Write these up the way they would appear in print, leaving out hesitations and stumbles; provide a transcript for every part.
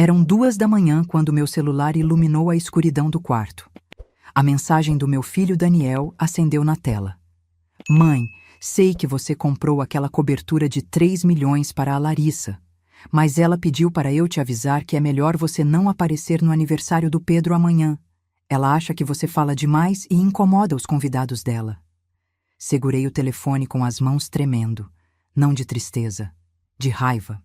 Eram 2 da manhã quando meu celular iluminou a escuridão do quarto. A mensagem do meu filho Daniel acendeu na tela. Mãe, sei que você comprou aquela cobertura de 3 milhões para a Larissa, mas ela pediu para eu te avisar que é melhor você não aparecer no aniversário do Pedro amanhã. Ela acha que você fala demais e incomoda os convidados dela. Segurei o telefone com as mãos tremendo, não de tristeza, de raiva.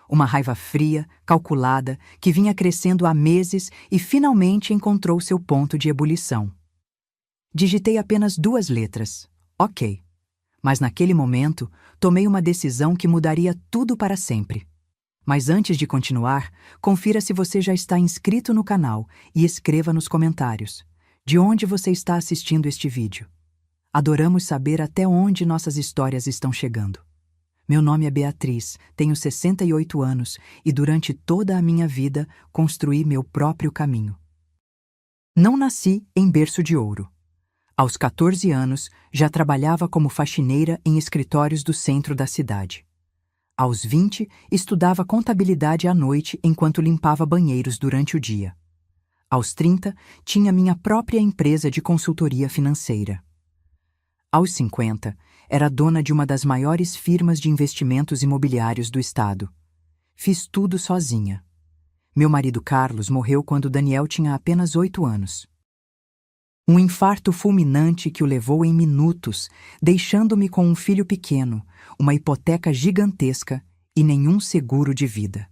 Uma raiva fria, calculada, que vinha crescendo há meses e finalmente encontrou seu ponto de ebulição. Digitei apenas 2 letras. Ok. Mas naquele momento, tomei uma decisão que mudaria tudo para sempre. Mas antes de continuar, confira se você já está inscrito no canal e escreva nos comentários de onde você está assistindo este vídeo. Adoramos saber até onde nossas histórias estão chegando. Meu nome é Beatriz, tenho 68 anos e durante toda a minha vida construí meu próprio caminho. Não nasci em berço de ouro. Aos 14 anos, já trabalhava como faxineira em escritórios do centro da cidade. Aos 20, estudava contabilidade à noite enquanto limpava banheiros durante o dia. Aos 30, tinha minha própria empresa de consultoria financeira. Aos 50, era dona de uma das maiores firmas de investimentos imobiliários do estado. Fiz tudo sozinha. Meu marido Carlos morreu quando Daniel tinha apenas 8 anos. Um infarto fulminante que o levou em minutos, deixando-me com um filho pequeno, uma hipoteca gigantesca e nenhum seguro de vida.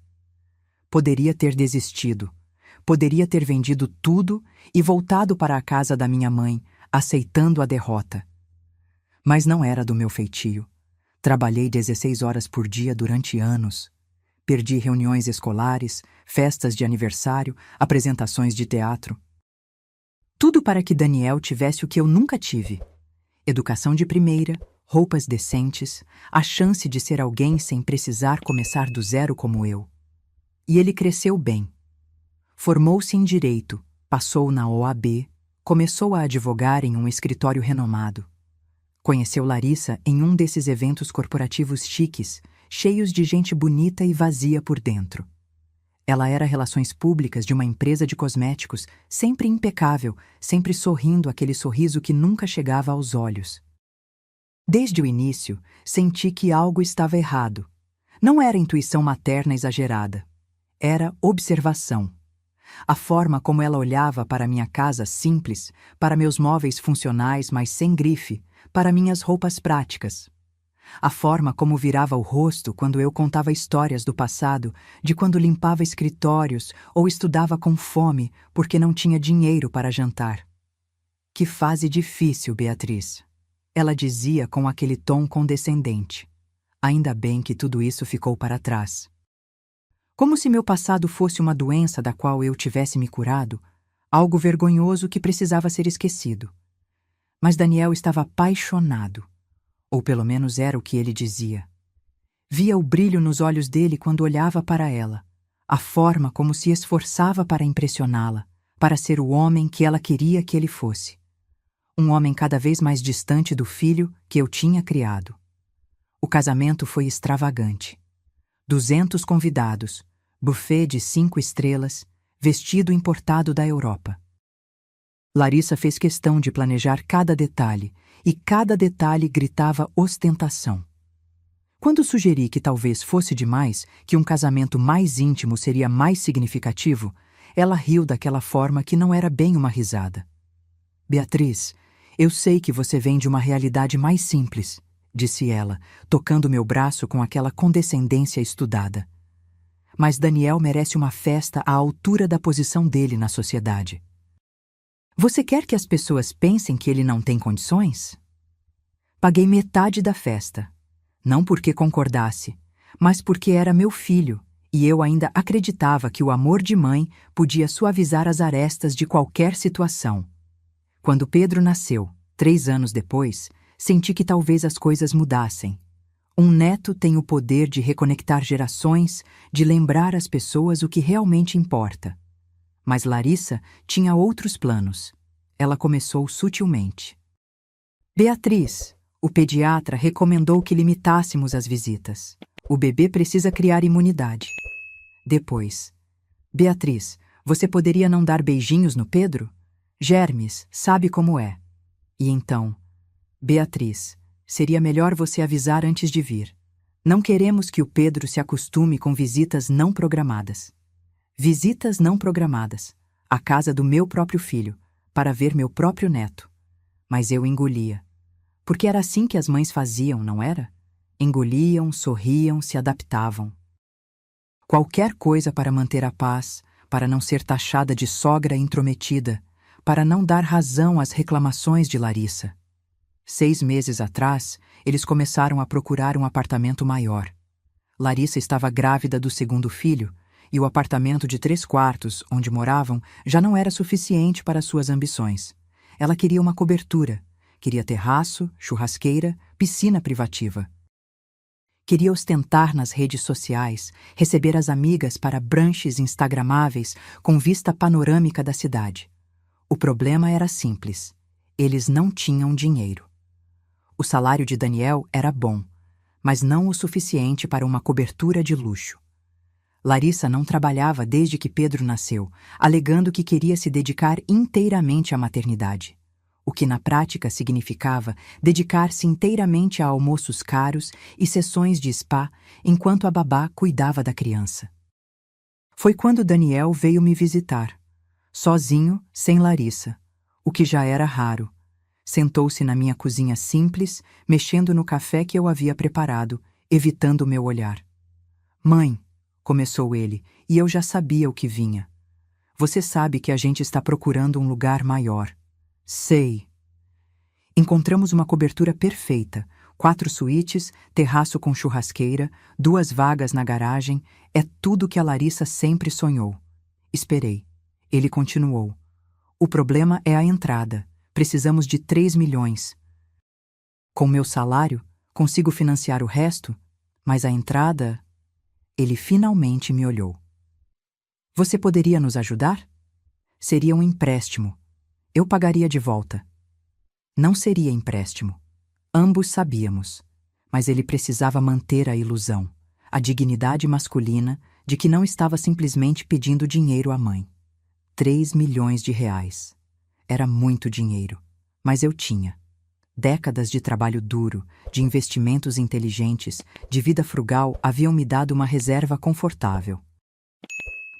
Poderia ter desistido. Poderia ter vendido tudo e voltado para a casa da minha mãe, aceitando a derrota. Mas não era do meu feitio. Trabalhei 16 horas por dia durante anos. Perdi reuniões escolares, festas de aniversário, apresentações de teatro. Tudo para que Daniel tivesse o que eu nunca tive. Educação de primeira, roupas decentes, a chance de ser alguém sem precisar começar do zero como eu. E ele cresceu bem. Formou-se em Direito, passou na OAB, começou a advogar em um escritório renomado. Conheceu Larissa em um desses eventos corporativos chiques, cheios de gente bonita e vazia por dentro. Ela era relações públicas de uma empresa de cosméticos, sempre impecável, sempre sorrindo aquele sorriso que nunca chegava aos olhos. Desde o início, senti que algo estava errado. Não era intuição materna exagerada. Era observação. A forma como ela olhava para minha casa simples, para meus móveis funcionais, mas sem grife, para minhas roupas práticas. A forma como virava o rosto quando eu contava histórias do passado, de quando limpava escritórios ou estudava com fome porque não tinha dinheiro para jantar. Que fase difícil, Beatriz. Ela dizia com aquele tom condescendente. Ainda bem que tudo isso ficou para trás. Como se meu passado fosse uma doença da qual eu tivesse me curado, algo vergonhoso que precisava ser esquecido. Mas Daniel estava apaixonado. Ou pelo menos era o que ele dizia. Via o brilho nos olhos dele quando olhava para ela, a forma como se esforçava para impressioná-la, para ser o homem que ela queria que ele fosse. Um homem cada vez mais distante do filho que eu tinha criado. O casamento foi extravagante. 200 convidados, buffet de 5 estrelas, vestido importado da Europa. Larissa fez questão de planejar cada detalhe, e cada detalhe gritava ostentação. Quando sugeri que talvez fosse demais, que um casamento mais íntimo seria mais significativo, ela riu daquela forma que não era bem uma risada. Beatriz, eu sei que você vem de uma realidade mais simples, disse ela, tocando meu braço com aquela condescendência estudada. Mas Daniel merece uma festa à altura da posição dele na sociedade. Você quer que as pessoas pensem que ele não tem condições? Paguei metade da festa. Não porque concordasse, mas porque era meu filho, e eu ainda acreditava que o amor de mãe podia suavizar as arestas de qualquer situação. Quando Pedro nasceu, 3 anos depois, senti que talvez as coisas mudassem. Um neto tem o poder de reconectar gerações, de lembrar às pessoas o que realmente importa. Mas Larissa tinha outros planos. Ela começou sutilmente. Beatriz, o pediatra recomendou que limitássemos as visitas. O bebê precisa criar imunidade. Depois, Beatriz, você poderia não dar beijinhos no Pedro? Germes, sabe como é. E então, Beatriz, seria melhor você avisar antes de vir. Não queremos que o Pedro se acostume com visitas não programadas. Visitas não programadas, à casa do meu próprio filho, para ver meu próprio neto. Mas eu engolia. Porque era assim que as mães faziam, não era? Engoliam, sorriam, se adaptavam. Qualquer coisa para manter a paz, para não ser taxada de sogra intrometida, para não dar razão às reclamações de Larissa. 6 meses atrás, eles começaram a procurar um apartamento maior. Larissa estava grávida do segundo filho, e o apartamento de 3 quartos, onde moravam, já não era suficiente para suas ambições. Ela queria uma cobertura, queria terraço, churrasqueira, piscina privativa. Queria ostentar nas redes sociais, receber as amigas para brunches instagramáveis com vista panorâmica da cidade. O problema era simples. Eles não tinham dinheiro. O salário de Daniel era bom, mas não o suficiente para uma cobertura de luxo. Larissa não trabalhava desde que Pedro nasceu, alegando que queria se dedicar inteiramente à maternidade, o que na prática significava dedicar-se inteiramente a almoços caros e sessões de spa enquanto a babá cuidava da criança. Foi quando Daniel veio me visitar, sozinho, sem Larissa, o que já era raro. Sentou-se na minha cozinha simples, mexendo no café que eu havia preparado, evitando meu olhar. Mãe, começou ele, e eu já sabia o que vinha. Você sabe que a gente está procurando um lugar maior. Sei. Encontramos uma cobertura perfeita, 4 suítes, terraço com churrasqueira, 2 vagas na garagem, é tudo que a Larissa sempre sonhou. Esperei. Ele continuou. O problema é a entrada. Precisamos de 3 milhões. Com meu salário, consigo financiar o resto, mas a entrada... Ele finalmente me olhou. Você poderia nos ajudar? Seria um empréstimo. Eu pagaria de volta. Não seria empréstimo. Ambos sabíamos. Mas ele precisava manter a ilusão, a dignidade masculina de que não estava simplesmente pedindo dinheiro à mãe. 3 milhões de reais. Era muito dinheiro, mas eu tinha. Décadas de trabalho duro, de investimentos inteligentes, de vida frugal haviam me dado uma reserva confortável.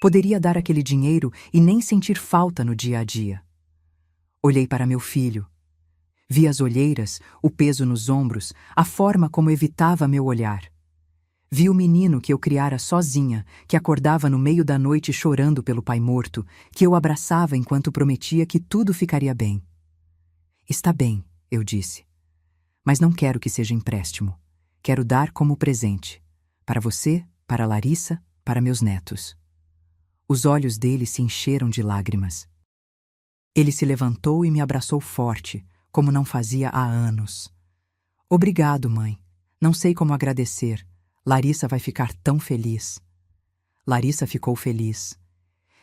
Poderia dar aquele dinheiro e nem sentir falta no dia a dia. Olhei para meu filho. Vi as olheiras, o peso nos ombros, a forma como evitava meu olhar. Vi o menino que eu criara sozinha, que acordava no meio da noite chorando pelo pai morto, que eu abraçava enquanto prometia que tudo ficaria bem. Está bem, eu disse. Mas não quero que seja empréstimo. Quero dar como presente. Para você, para Larissa, para meus netos. Os olhos dele se encheram de lágrimas. Ele se levantou e me abraçou forte, como não fazia há anos. Obrigado, mãe. Não sei como agradecer. Larissa vai ficar tão feliz. Larissa ficou feliz.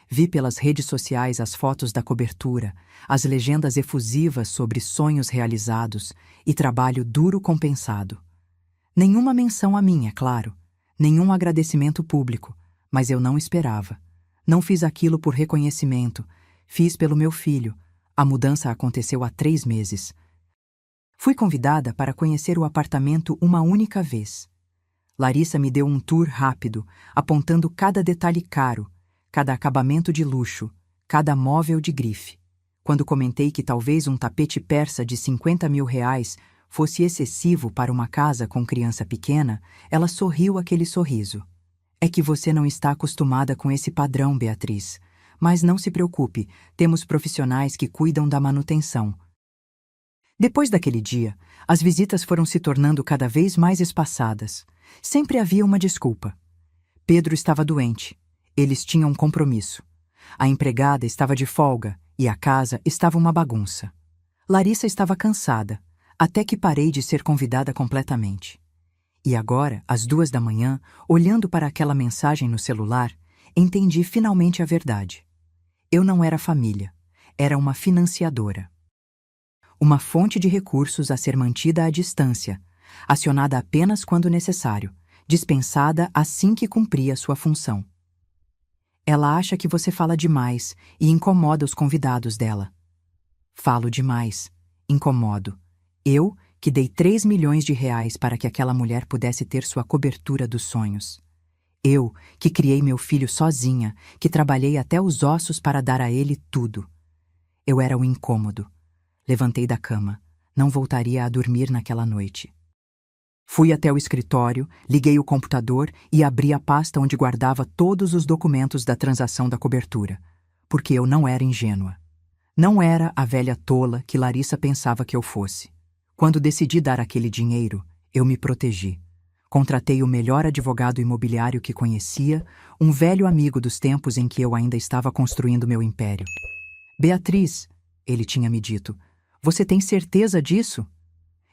Vi pelas redes sociais as fotos da cobertura, as legendas efusivas sobre sonhos realizados e trabalho duro compensado. Nenhuma menção a mim, é claro. Nenhum agradecimento público, mas eu não esperava. Não fiz aquilo por reconhecimento. Fiz pelo meu filho. A mudança aconteceu há 3 meses. Fui convidada para conhecer o apartamento uma única vez. Larissa me deu um tour rápido, apontando cada detalhe caro, cada acabamento de luxo, cada móvel de grife. Quando comentei que talvez um tapete persa de 50 mil reais fosse excessivo para uma casa com criança pequena, ela sorriu aquele sorriso. É que você não está acostumada com esse padrão, Beatriz. Mas não se preocupe, temos profissionais que cuidam da manutenção. Depois daquele dia, as visitas foram se tornando cada vez mais espaçadas. Sempre havia uma desculpa. Pedro estava doente. Eles tinham um compromisso. A empregada estava de folga e a casa estava uma bagunça. Larissa estava cansada, até que parei de ser convidada completamente. E agora, às 2 da manhã, olhando para aquela mensagem no celular, entendi finalmente a verdade. Eu não era família, era uma financiadora. Uma fonte de recursos a ser mantida à distância, acionada apenas quando necessário, dispensada assim que cumpria sua função. Ela acha que você fala demais e incomoda os convidados dela. Falo demais. Incomodo. Eu, que dei 3 milhões de reais para que aquela mulher pudesse ter sua cobertura dos sonhos. Eu, que criei meu filho sozinha, que trabalhei até os ossos para dar a ele tudo. Eu era o incômodo. Levantei da cama. Não voltaria a dormir naquela noite. Fui até o escritório, liguei o computador e abri a pasta onde guardava todos os documentos da transação da cobertura, porque eu não era ingênua. Não era a velha tola que Larissa pensava que eu fosse. Quando decidi dar aquele dinheiro, eu me protegi. Contratei o melhor advogado imobiliário que conhecia, um velho amigo dos tempos em que eu ainda estava construindo meu império. Beatriz, ele tinha me dito, você tem certeza disso?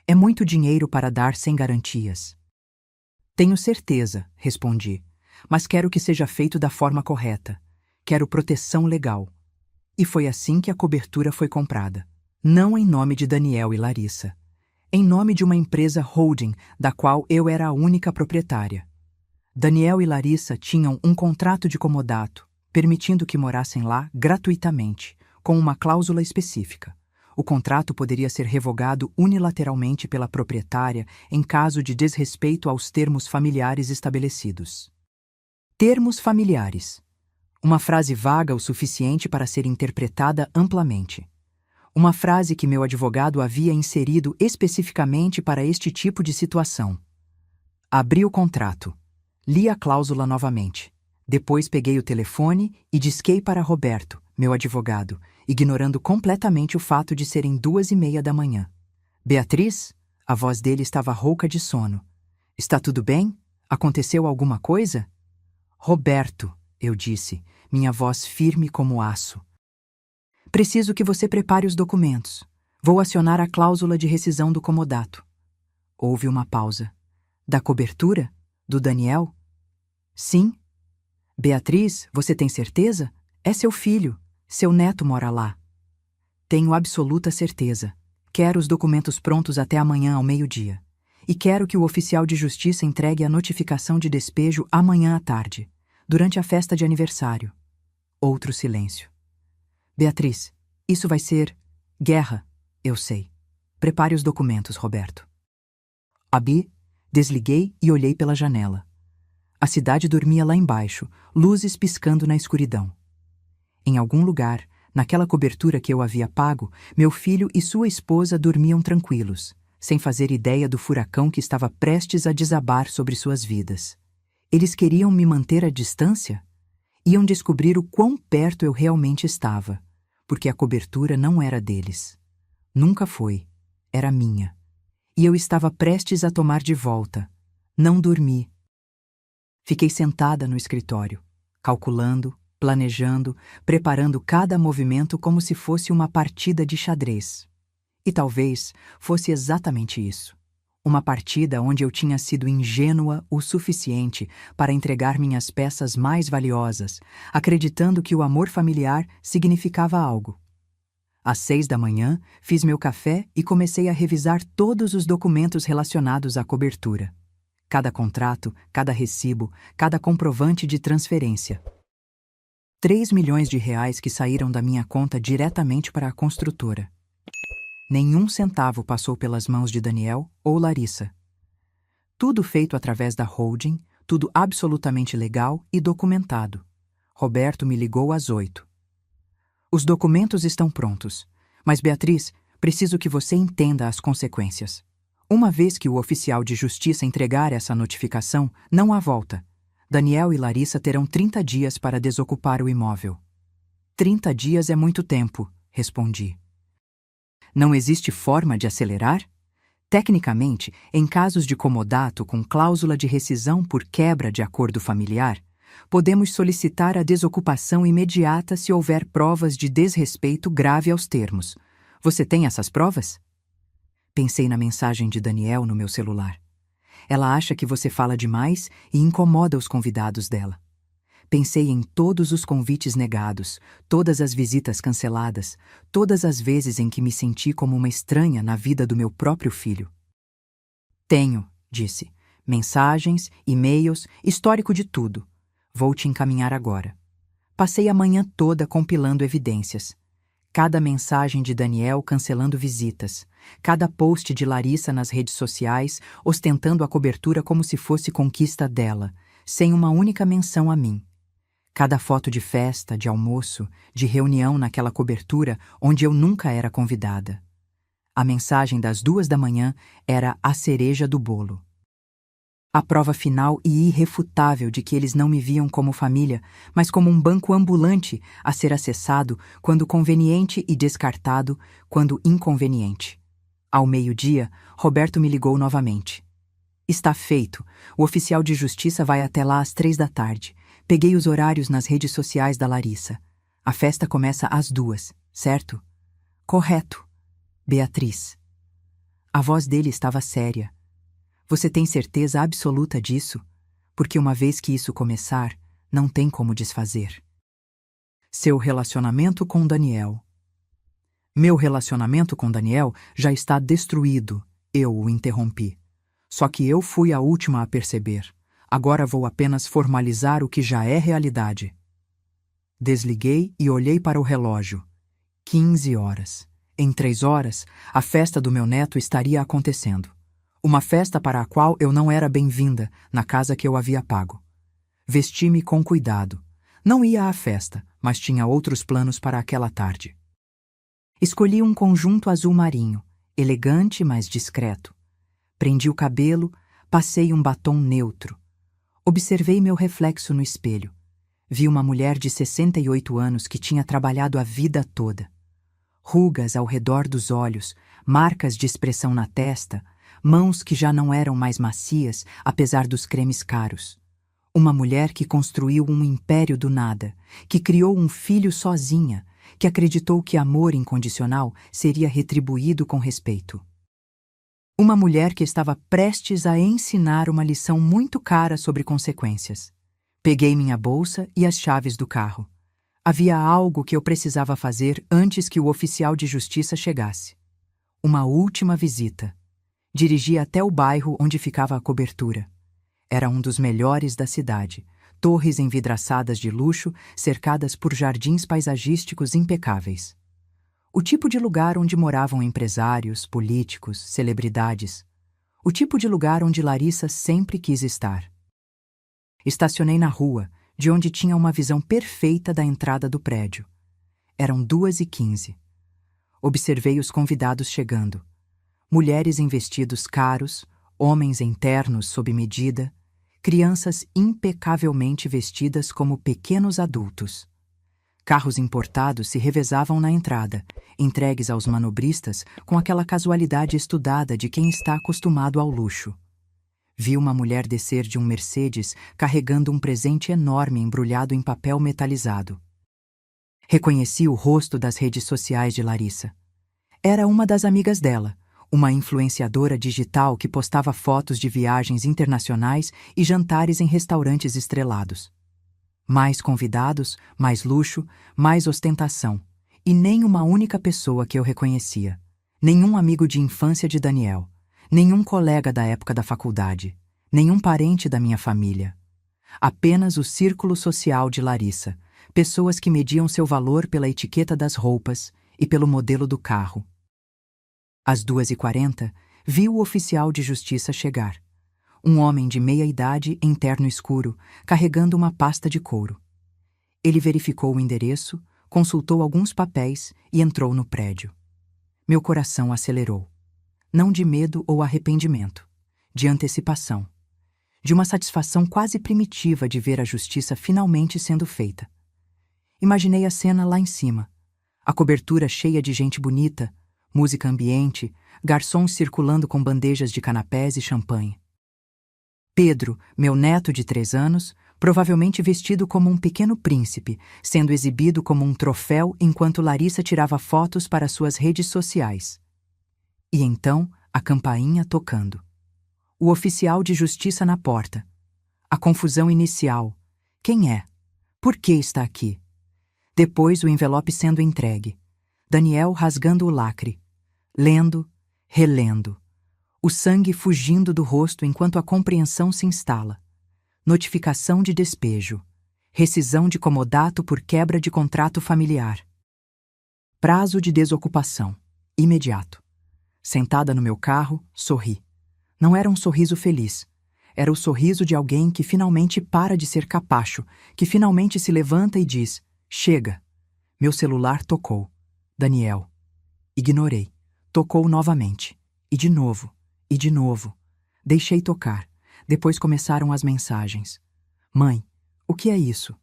É muito dinheiro para dar sem garantias. Tenho certeza, respondi, mas quero que seja feito da forma correta. Quero proteção legal. E foi assim que a cobertura foi comprada. Não em nome de Daniel e Larissa. Em nome de uma empresa holding, da qual eu era a única proprietária. Daniel e Larissa tinham um contrato de comodato, permitindo que morassem lá gratuitamente, com uma cláusula específica. O contrato poderia ser revogado unilateralmente pela proprietária em caso de desrespeito aos termos familiares estabelecidos. Termos familiares. Uma frase vaga o suficiente para ser interpretada amplamente. Uma frase que meu advogado havia inserido especificamente para este tipo de situação. Abri o contrato. Li a cláusula novamente. Depois peguei o telefone e disquei para Roberto, meu advogado, ignorando completamente o fato de serem 2:30 da manhã. Beatriz? A voz dele estava rouca de sono. Está tudo bem? Aconteceu alguma coisa? Roberto, eu disse, minha voz firme como aço. Preciso que você prepare os documentos. Vou acionar a cláusula de rescisão do comodato. Houve uma pausa. Da cobertura? Do Daniel? Sim. Beatriz, você tem certeza? É seu filho. Seu neto mora lá. Tenho absoluta certeza. Quero os documentos prontos até amanhã ao meio-dia. E quero que o oficial de justiça entregue a notificação de despejo amanhã à tarde, durante a festa de aniversário. Outro silêncio. Beatriz, isso vai ser guerra, eu sei. Prepare os documentos, Roberto. Abri, desliguei e olhei pela janela. A cidade dormia lá embaixo, luzes piscando na escuridão. Em algum lugar, naquela cobertura que eu havia pago, meu filho e sua esposa dormiam tranquilos, sem fazer ideia do furacão que estava prestes a desabar sobre suas vidas. Eles queriam me manter à distância? Iam descobrir o quão perto eu realmente estava, porque a cobertura não era deles. Nunca foi. Era minha. E eu estava prestes a tomar de volta. Não dormi. Fiquei sentada no escritório, calculando, planejando, preparando cada movimento como se fosse uma partida de xadrez. E talvez fosse exatamente isso. Uma partida onde eu tinha sido ingênua o suficiente para entregar minhas peças mais valiosas, acreditando que o amor familiar significava algo. Às 6 da manhã, fiz meu café e comecei a revisar todos os documentos relacionados à cobertura. Cada contrato, cada recibo, cada comprovante de transferência. 3 milhões de reais que saíram da minha conta diretamente para a construtora. Nenhum centavo passou pelas mãos de Daniel ou Larissa. Tudo feito através da holding, tudo absolutamente legal e documentado. Roberto me ligou às 8. Os documentos estão prontos, mas Beatriz, preciso que você entenda as consequências. Uma vez que o oficial de justiça entregar essa notificação, não há volta. Daniel e Larissa terão 30 dias para desocupar o imóvel. 30 dias é muito tempo, respondi. Não existe forma de acelerar? Tecnicamente, em casos de comodato com cláusula de rescisão por quebra de acordo familiar, podemos solicitar a desocupação imediata se houver provas de desrespeito grave aos termos. Você tem essas provas? Pensei na mensagem de Daniel no meu celular. Ela acha que você fala demais e incomoda os convidados dela. Pensei em todos os convites negados, todas as visitas canceladas, todas as vezes em que me senti como uma estranha na vida do meu próprio filho. Tenho, disse, mensagens, e-mails, histórico de tudo. Vou te encaminhar agora. Passei a manhã toda compilando evidências. Cada mensagem de Daniel cancelando visitas, cada post de Larissa nas redes sociais ostentando a cobertura como se fosse conquista dela, sem uma única menção a mim. Cada foto de festa, de almoço, de reunião naquela cobertura onde eu nunca era convidada. A mensagem das 2 da manhã era a cereja do bolo. A prova final e irrefutável de que eles não me viam como família, mas como um banco ambulante a ser acessado quando conveniente e descartado quando inconveniente. Ao meio-dia, Roberto me ligou novamente. Está feito. O oficial de justiça vai até lá às 3 da tarde. Peguei os horários nas redes sociais da Larissa. A festa começa às 2, certo? Correto. Beatriz. A voz dele estava séria. Você tem certeza absoluta disso? Porque uma vez que isso começar, não tem como desfazer. Seu relacionamento com Daniel. Meu relacionamento com Daniel já está destruído, eu o interrompi. Só que eu fui a última a perceber. Agora vou apenas formalizar o que já é realidade. Desliguei e olhei para o relógio. 15 horas. Em 3 horas, a festa do meu neto estaria acontecendo. Uma festa para a qual eu não era bem-vinda na casa que eu havia pago. Vesti-me com cuidado. Não ia à festa, mas tinha outros planos para aquela tarde. Escolhi um conjunto azul marinho, elegante, mas discreto. Prendi o cabelo, passei um batom neutro. Observei meu reflexo no espelho. Vi uma mulher de 68 anos que tinha trabalhado a vida toda. Rugas ao redor dos olhos, marcas de expressão na testa, mãos que já não eram mais macias, apesar dos cremes caros. Uma mulher que construiu um império do nada, que criou um filho sozinha, que acreditou que amor incondicional seria retribuído com respeito. Uma mulher que estava prestes a ensinar uma lição muito cara sobre consequências. Peguei minha bolsa e as chaves do carro. Havia algo que eu precisava fazer antes que o oficial de justiça chegasse. Uma última visita. Dirigi até o bairro onde ficava a cobertura. Era um dos melhores da cidade. Torres envidraçadas de luxo, cercadas por jardins paisagísticos impecáveis. O tipo de lugar onde moravam empresários, políticos, celebridades. O tipo de lugar onde Larissa sempre quis estar. Estacionei na rua, de onde tinha uma visão perfeita da entrada do prédio. Eram 2h15. Observei os convidados chegando. Mulheres em vestidos caros, homens em ternos sob medida, crianças impecavelmente vestidas como pequenos adultos. Carros importados se revezavam na entrada, entregues aos manobristas com aquela casualidade estudada de quem está acostumado ao luxo. Vi uma mulher descer de um Mercedes carregando um presente enorme embrulhado em papel metalizado. Reconheci o rosto das redes sociais de Larissa. Era uma das amigas dela, uma influenciadora digital que postava fotos de viagens internacionais e jantares em restaurantes estrelados. Mais convidados, mais luxo, mais ostentação. E nem uma única pessoa que eu reconhecia. Nenhum amigo de infância de Daniel. Nenhum colega da época da faculdade. Nenhum parente da minha família. Apenas o círculo social de Larissa. Pessoas que mediam seu valor pela etiqueta das roupas e pelo modelo do carro. Às 2h40, vi o oficial de justiça chegar. Um homem de meia-idade em terno escuro, carregando uma pasta de couro. Ele verificou o endereço, consultou alguns papéis e entrou no prédio. Meu coração acelerou. Não de medo ou arrependimento, de antecipação. De uma satisfação quase primitiva de ver a justiça finalmente sendo feita. Imaginei a cena lá em cima. A cobertura cheia de gente bonita, música ambiente, garçons circulando com bandejas de canapés e champanhe. Pedro, meu neto de 3 anos, provavelmente vestido como um pequeno príncipe, sendo exibido como um troféu enquanto Larissa tirava fotos para suas redes sociais. E então, a campainha tocando. O oficial de justiça na porta. A confusão inicial. Quem é? Por que está aqui? Depois o envelope sendo entregue. Daniel rasgando o lacre. Lendo, relendo. O sangue fugindo do rosto enquanto a compreensão se instala. Notificação de despejo. Rescisão de comodato por quebra de contrato familiar. Prazo de desocupação. Imediato. Sentada no meu carro, sorri. Não era um sorriso feliz. Era o sorriso de alguém que finalmente para de ser capacho, que finalmente se levanta e diz: chega. Meu celular tocou. Daniel. Ignorei. Tocou novamente. E de novo. E de novo. Deixei tocar. Depois começaram as mensagens. Mãe, o que é isso?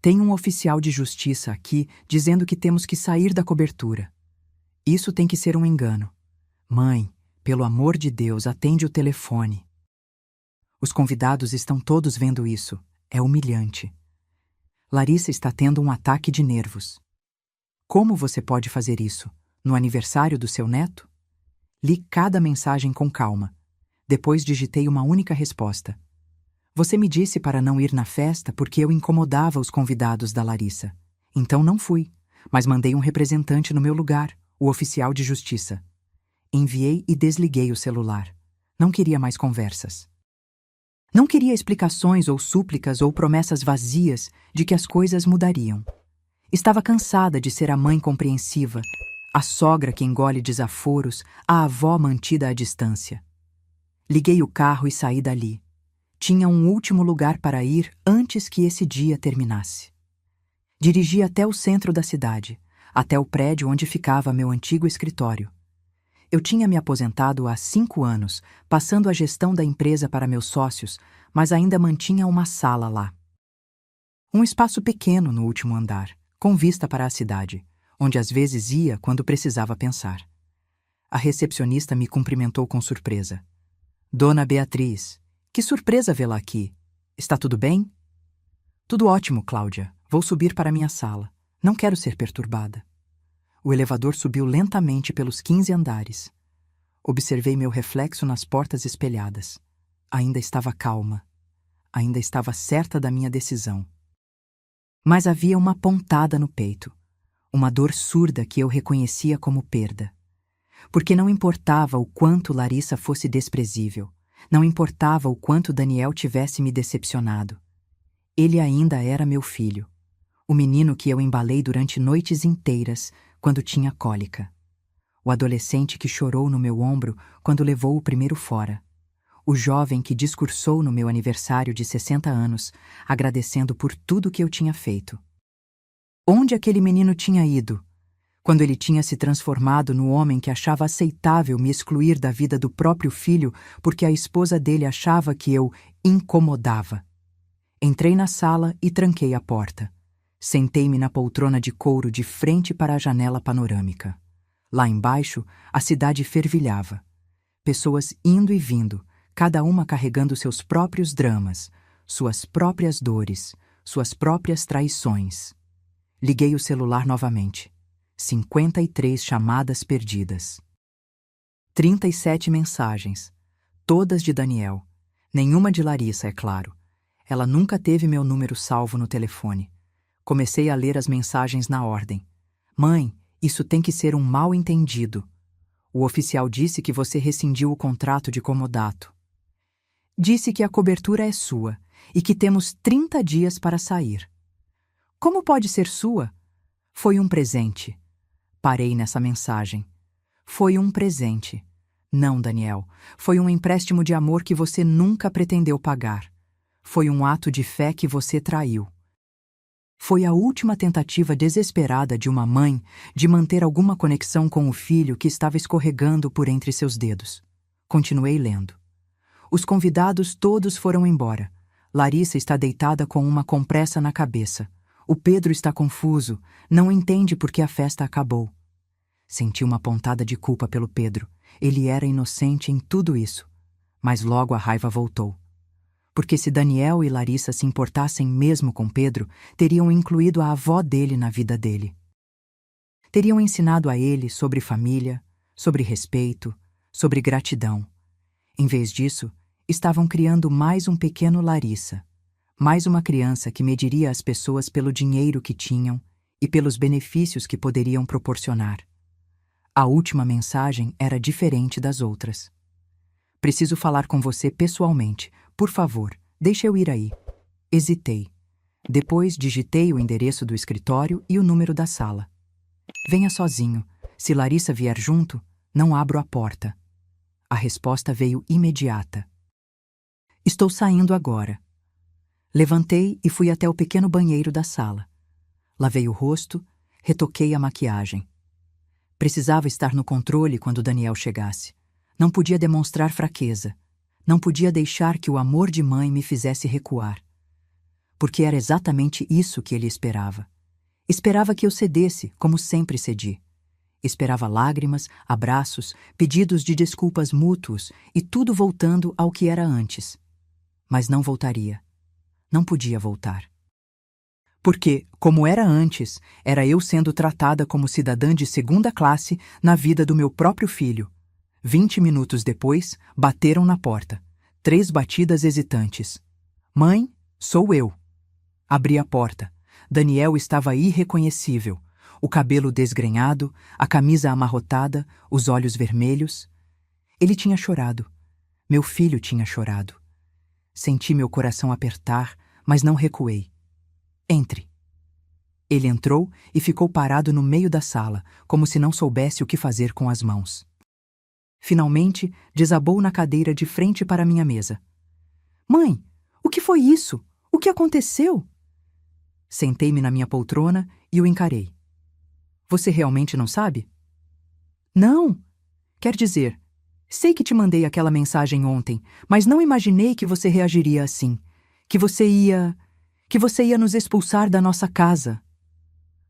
Tem um oficial de justiça aqui dizendo que temos que sair da cobertura. Isso tem que ser um engano. Mãe, pelo amor de Deus, atende o telefone. Os convidados estão todos vendo isso. É humilhante. Larissa está tendo um ataque de nervos. Como você pode fazer isso? No aniversário do seu neto? Li cada mensagem com calma. Depois digitei uma única resposta. Você me disse para não ir na festa porque eu incomodava os convidados da Larissa. Então não fui, mas mandei um representante no meu lugar, o oficial de justiça. Enviei e desliguei o celular. Não queria mais conversas. Não queria explicações ou súplicas ou promessas vazias de que as coisas mudariam. Estava cansada de ser a mãe compreensiva, a sogra que engole desaforos, a avó mantida à distância. Liguei o carro e saí dali. Tinha um último lugar para ir antes que esse dia terminasse. Dirigi até o centro da cidade, até o prédio onde ficava meu antigo escritório. Eu tinha me aposentado há 5 anos, passando a gestão da empresa para meus sócios, mas ainda mantinha uma sala lá. Um espaço pequeno no último andar, com vista para a cidade, onde às vezes ia quando precisava pensar. A recepcionista me cumprimentou com surpresa. Dona Beatriz, que surpresa vê-la aqui. Está tudo bem? Tudo ótimo, Cláudia. Vou subir para minha sala. Não quero ser perturbada. O elevador subiu lentamente pelos 15 andares. Observei meu reflexo nas portas espelhadas. Ainda estava calma. Ainda estava certa da minha decisão. Mas havia uma pontada no peito. Uma dor surda que eu reconhecia como perda. Porque não importava o quanto Larissa fosse desprezível. Não importava o quanto Daniel tivesse me decepcionado. Ele ainda era meu filho. O menino que eu embalei durante noites inteiras, quando tinha cólica. O adolescente que chorou no meu ombro quando levou o primeiro fora. O jovem que discursou no meu aniversário de 60 anos, agradecendo por tudo que eu tinha feito. Onde aquele menino tinha ido? Quando ele tinha se transformado no homem que achava aceitável me excluir da vida do próprio filho porque a esposa dele achava que eu incomodava. Entrei na sala e tranquei a porta. Sentei-me na poltrona de couro de frente para a janela panorâmica. Lá embaixo, a cidade fervilhava. Pessoas indo e vindo, cada uma carregando seus próprios dramas, suas próprias dores, suas próprias traições. Liguei o celular novamente. 53 chamadas perdidas. 37 mensagens. Todas de Daniel. Nenhuma de Larissa, é claro. Ela nunca teve meu número salvo no telefone. Comecei a ler as mensagens na ordem. Mãe, isso tem que ser um mal-entendido. O oficial disse que você rescindiu o contrato de comodato. Disse que a cobertura é sua e que temos 30 dias para sair. Como pode ser sua? Foi um presente. Parei nessa mensagem. Foi um presente. Não, Daniel. Foi um empréstimo de amor que você nunca pretendeu pagar. Foi um ato de fé que você traiu. Foi a última tentativa desesperada de uma mãe de manter alguma conexão com o filho que estava escorregando por entre seus dedos. Continuei lendo. Os convidados todos foram embora. Larissa está deitada com uma compressa na cabeça. O Pedro está confuso, não entende por que a festa acabou. Senti uma pontada de culpa pelo Pedro. Ele era inocente em tudo isso. Mas logo a raiva voltou. Porque se Daniel e Larissa se importassem mesmo com Pedro, teriam incluído a avó dele na vida dele. Teriam ensinado a ele sobre família, sobre respeito, sobre gratidão. Em vez disso, estavam criando mais um pequeno Larissa. Mais uma criança que mediria as pessoas pelo dinheiro que tinham e pelos benefícios que poderiam proporcionar. A última mensagem era diferente das outras. Preciso falar com você pessoalmente. Por favor, deixe eu ir aí. Hesitei. Depois digitei o endereço do escritório e o número da sala. Venha sozinho. Se Larissa vier junto, não abro a porta. A resposta veio imediata. Estou saindo agora. Levantei e fui até o pequeno banheiro da sala. Lavei o rosto, retoquei a maquiagem. Precisava estar no controle quando Daniel chegasse. Não podia demonstrar fraqueza. Não podia deixar que o amor de mãe me fizesse recuar. Porque era exatamente isso que ele esperava. Esperava que eu cedesse, como sempre cedi. Esperava lágrimas, abraços, pedidos de desculpas mútuos e tudo voltando ao que era antes. Mas não voltaria. Não podia voltar. Porque, como era antes, era eu sendo tratada como cidadã de segunda classe na vida do meu próprio filho. 20 minutos depois, bateram na porta. 3 batidas hesitantes. Mãe, sou eu. Abri a porta. Daniel estava irreconhecível. O cabelo desgrenhado, a camisa amarrotada, os olhos vermelhos. Ele tinha chorado. Meu filho tinha chorado. Senti meu coração apertar, mas não recuei. Entre. Ele entrou e ficou parado no meio da sala, como se não soubesse o que fazer com as mãos. Finalmente, desabou na cadeira de frente para minha mesa. Mãe, o que foi isso? O que aconteceu? Sentei-me na minha poltrona e o encarei. Você realmente não sabe? Não. Quer dizer, sei que te mandei aquela mensagem ontem, mas não imaginei que você reagiria assim. Que você ia nos expulsar da nossa casa.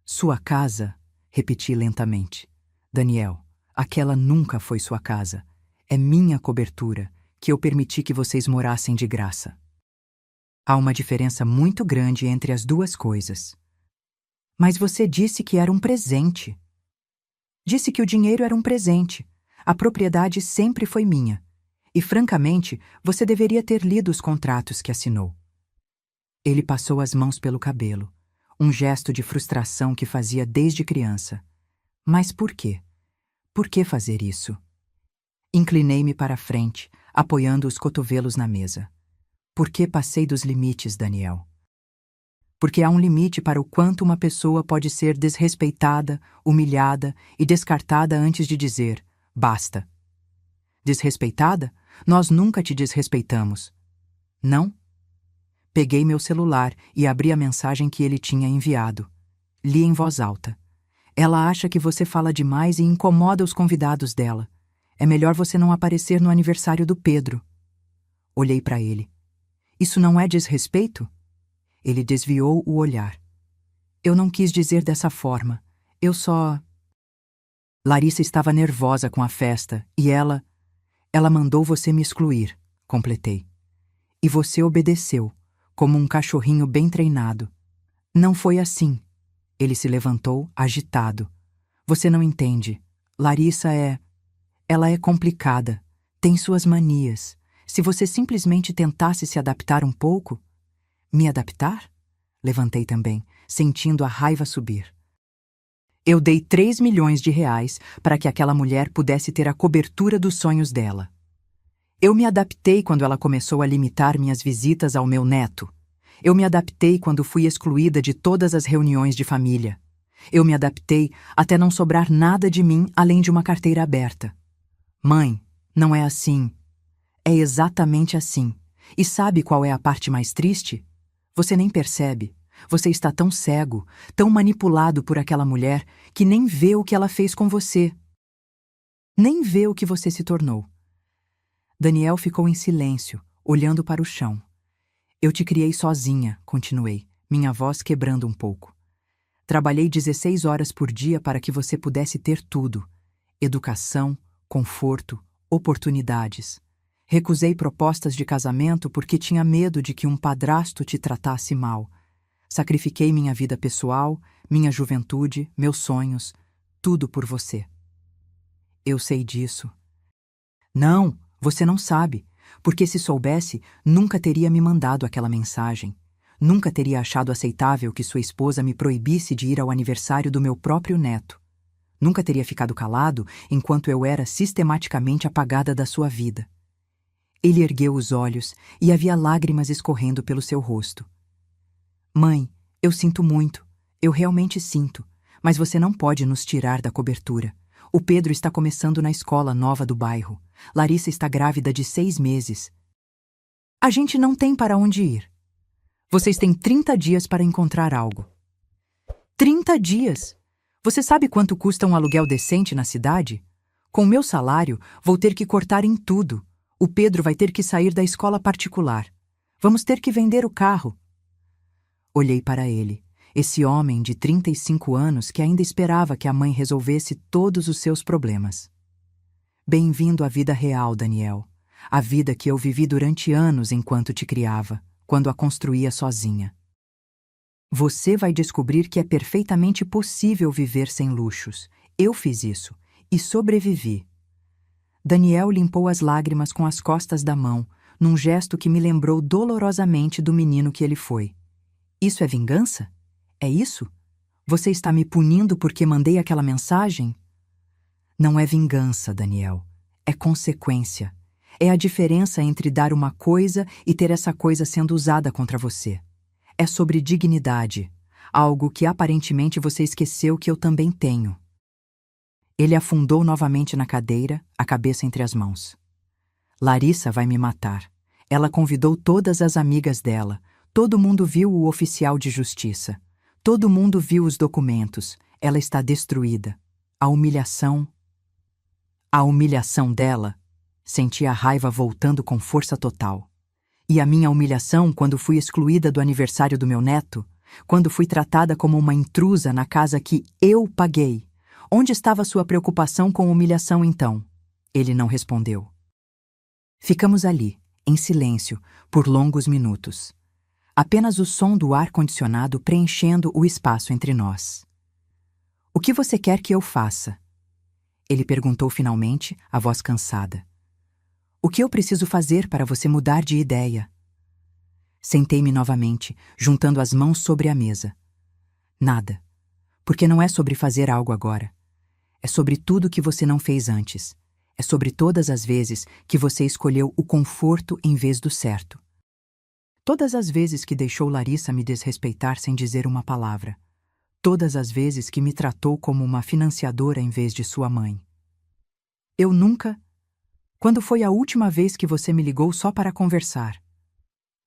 Sua casa, repeti lentamente. Daniel, aquela nunca foi sua casa. É minha cobertura, que eu permiti que vocês morassem de graça. Há uma diferença muito grande entre as duas coisas. Mas você disse que era um presente. Disse que o dinheiro era um presente. A propriedade sempre foi minha. E, francamente, você deveria ter lido os contratos que assinou. Ele passou as mãos pelo cabelo, um gesto de frustração que fazia desde criança. Mas por quê? Por que fazer isso? Inclinei-me para a frente, apoiando os cotovelos na mesa. Por que passei dos limites, Daniel? Porque há um limite para o quanto uma pessoa pode ser desrespeitada, humilhada e descartada antes de dizer, basta. Desrespeitada? Nós nunca te desrespeitamos. Não? Peguei meu celular e abri a mensagem que ele tinha enviado. Li em voz alta. Ela acha que você fala demais e incomoda os convidados dela. É melhor você não aparecer no aniversário do Pedro. Olhei para ele. Isso não é desrespeito? Ele desviou o olhar. Eu não quis dizer dessa forma. Eu só... Larissa estava nervosa com a festa e ela mandou você me excluir, completei. E você obedeceu, como um cachorrinho bem treinado. Não foi assim. Ele se levantou, agitado. Você não entende. Larissa Ela é complicada. Tem suas manias. Se você simplesmente tentasse se adaptar um pouco... Me adaptar? Levantei também, sentindo a raiva subir. Eu dei 3 milhões de reais para que aquela mulher pudesse ter a cobertura dos sonhos dela. Eu me adaptei quando ela começou a limitar minhas visitas ao meu neto. Eu me adaptei quando fui excluída de todas as reuniões de família. Eu me adaptei até não sobrar nada de mim além de uma carteira aberta. Mãe, não é assim. É exatamente assim. E sabe qual é a parte mais triste? Você nem percebe. Você está tão cego, tão manipulado por aquela mulher, que nem vê o que ela fez com você. Nem vê o que você se tornou. Daniel ficou em silêncio, olhando para o chão. Eu te criei sozinha, continuei, minha voz quebrando um pouco. Trabalhei 16 horas por dia para que você pudesse ter tudo. Educação, conforto, oportunidades. Recusei propostas de casamento porque tinha medo de que um padrasto te tratasse mal. Sacrifiquei minha vida pessoal, minha juventude, meus sonhos, tudo por você. Eu sei disso. Não, você não sabe, porque se soubesse, nunca teria me mandado aquela mensagem. Nunca teria achado aceitável que sua esposa me proibisse de ir ao aniversário do meu próprio neto. Nunca teria ficado calado enquanto eu era sistematicamente apagada da sua vida. Ele ergueu os olhos e havia lágrimas escorrendo pelo seu rosto. Mãe, eu sinto muito. Eu realmente sinto. Mas você não pode nos tirar da cobertura. O Pedro está começando na escola nova do bairro. Larissa está grávida de 6 meses. A gente não tem para onde ir. Vocês têm 30 dias para encontrar algo. 30 dias? Você sabe quanto custa um aluguel decente na cidade? Com o meu salário, vou ter que cortar em tudo. O Pedro vai ter que sair da escola particular. Vamos ter que vender o carro. Olhei para ele, esse homem de 35 anos que ainda esperava que a mãe resolvesse todos os seus problemas. Bem-vindo à vida real, Daniel. A vida que eu vivi durante anos enquanto te criava, quando a construía sozinha. Você vai descobrir que é perfeitamente possível viver sem luxos. Eu fiz isso e sobrevivi. Daniel limpou as lágrimas com as costas da mão, num gesto que me lembrou dolorosamente do menino que ele foi. Isso é vingança? É isso? Você está me punindo porque mandei aquela mensagem? Não é vingança, Daniel. É consequência. É a diferença entre dar uma coisa e ter essa coisa sendo usada contra você. É sobre dignidade, algo que aparentemente você esqueceu que eu também tenho. Ele afundou novamente na cadeira, a cabeça entre as mãos. Larissa vai me matar. Ela convidou todas as amigas dela. Todo mundo viu o oficial de justiça. Todo mundo viu os documentos. Ela está destruída. A humilhação dela. Senti a raiva voltando com força total. E a minha humilhação quando fui excluída do aniversário do meu neto, quando fui tratada como uma intrusa na casa que eu paguei. Onde estava sua preocupação com humilhação então? Ele não respondeu. Ficamos ali, em silêncio, por longos minutos. Apenas o som do ar-condicionado preenchendo o espaço entre nós. O que você quer que eu faça? Ele perguntou finalmente, a voz cansada. O que eu preciso fazer para você mudar de ideia? Sentei-me novamente, juntando as mãos sobre a mesa. Nada. Porque não é sobre fazer algo agora. É sobre tudo que você não fez antes. É sobre todas as vezes que você escolheu o conforto em vez do certo. Todas as vezes que deixou Larissa me desrespeitar sem dizer uma palavra. Todas as vezes que me tratou como uma financiadora em vez de sua mãe. Eu nunca... Quando foi a última vez que você me ligou só para conversar?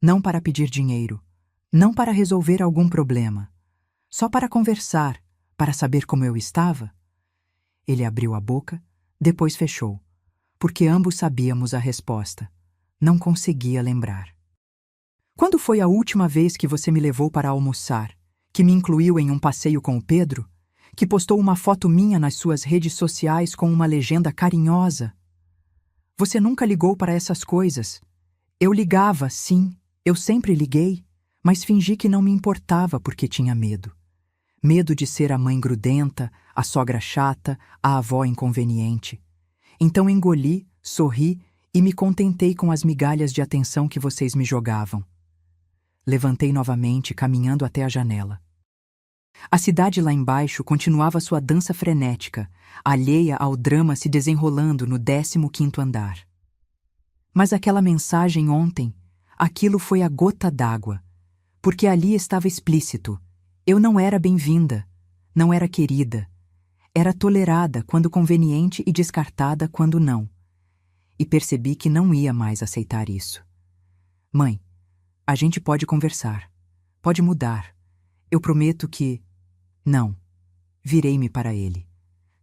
Não para pedir dinheiro. Não para resolver algum problema. Só para conversar, para saber como eu estava? Ele abriu a boca, depois fechou, porque ambos sabíamos a resposta. Não conseguia lembrar. Quando foi a última vez que você me levou para almoçar, que me incluiu em um passeio com o Pedro, que postou uma foto minha nas suas redes sociais com uma legenda carinhosa? Você nunca ligou para essas coisas. Eu ligava, sim, eu sempre liguei, mas fingi que não me importava porque tinha medo. Medo de ser a mãe grudenta, a sogra chata, a avó inconveniente. Então engoli, sorri e me contentei com as migalhas de atenção que vocês me jogavam. Levantei novamente, caminhando até a janela. A cidade lá embaixo continuava sua dança frenética, alheia ao drama se desenrolando no 15º andar. Mas aquela mensagem ontem, aquilo foi a gota d'água, porque ali estava explícito. Eu não era bem-vinda, não era querida. Era tolerada quando conveniente e descartada quando não. E percebi que não ia mais aceitar isso. Mãe, a gente pode conversar. Pode mudar. Eu prometo que... Não. Virei-me para ele.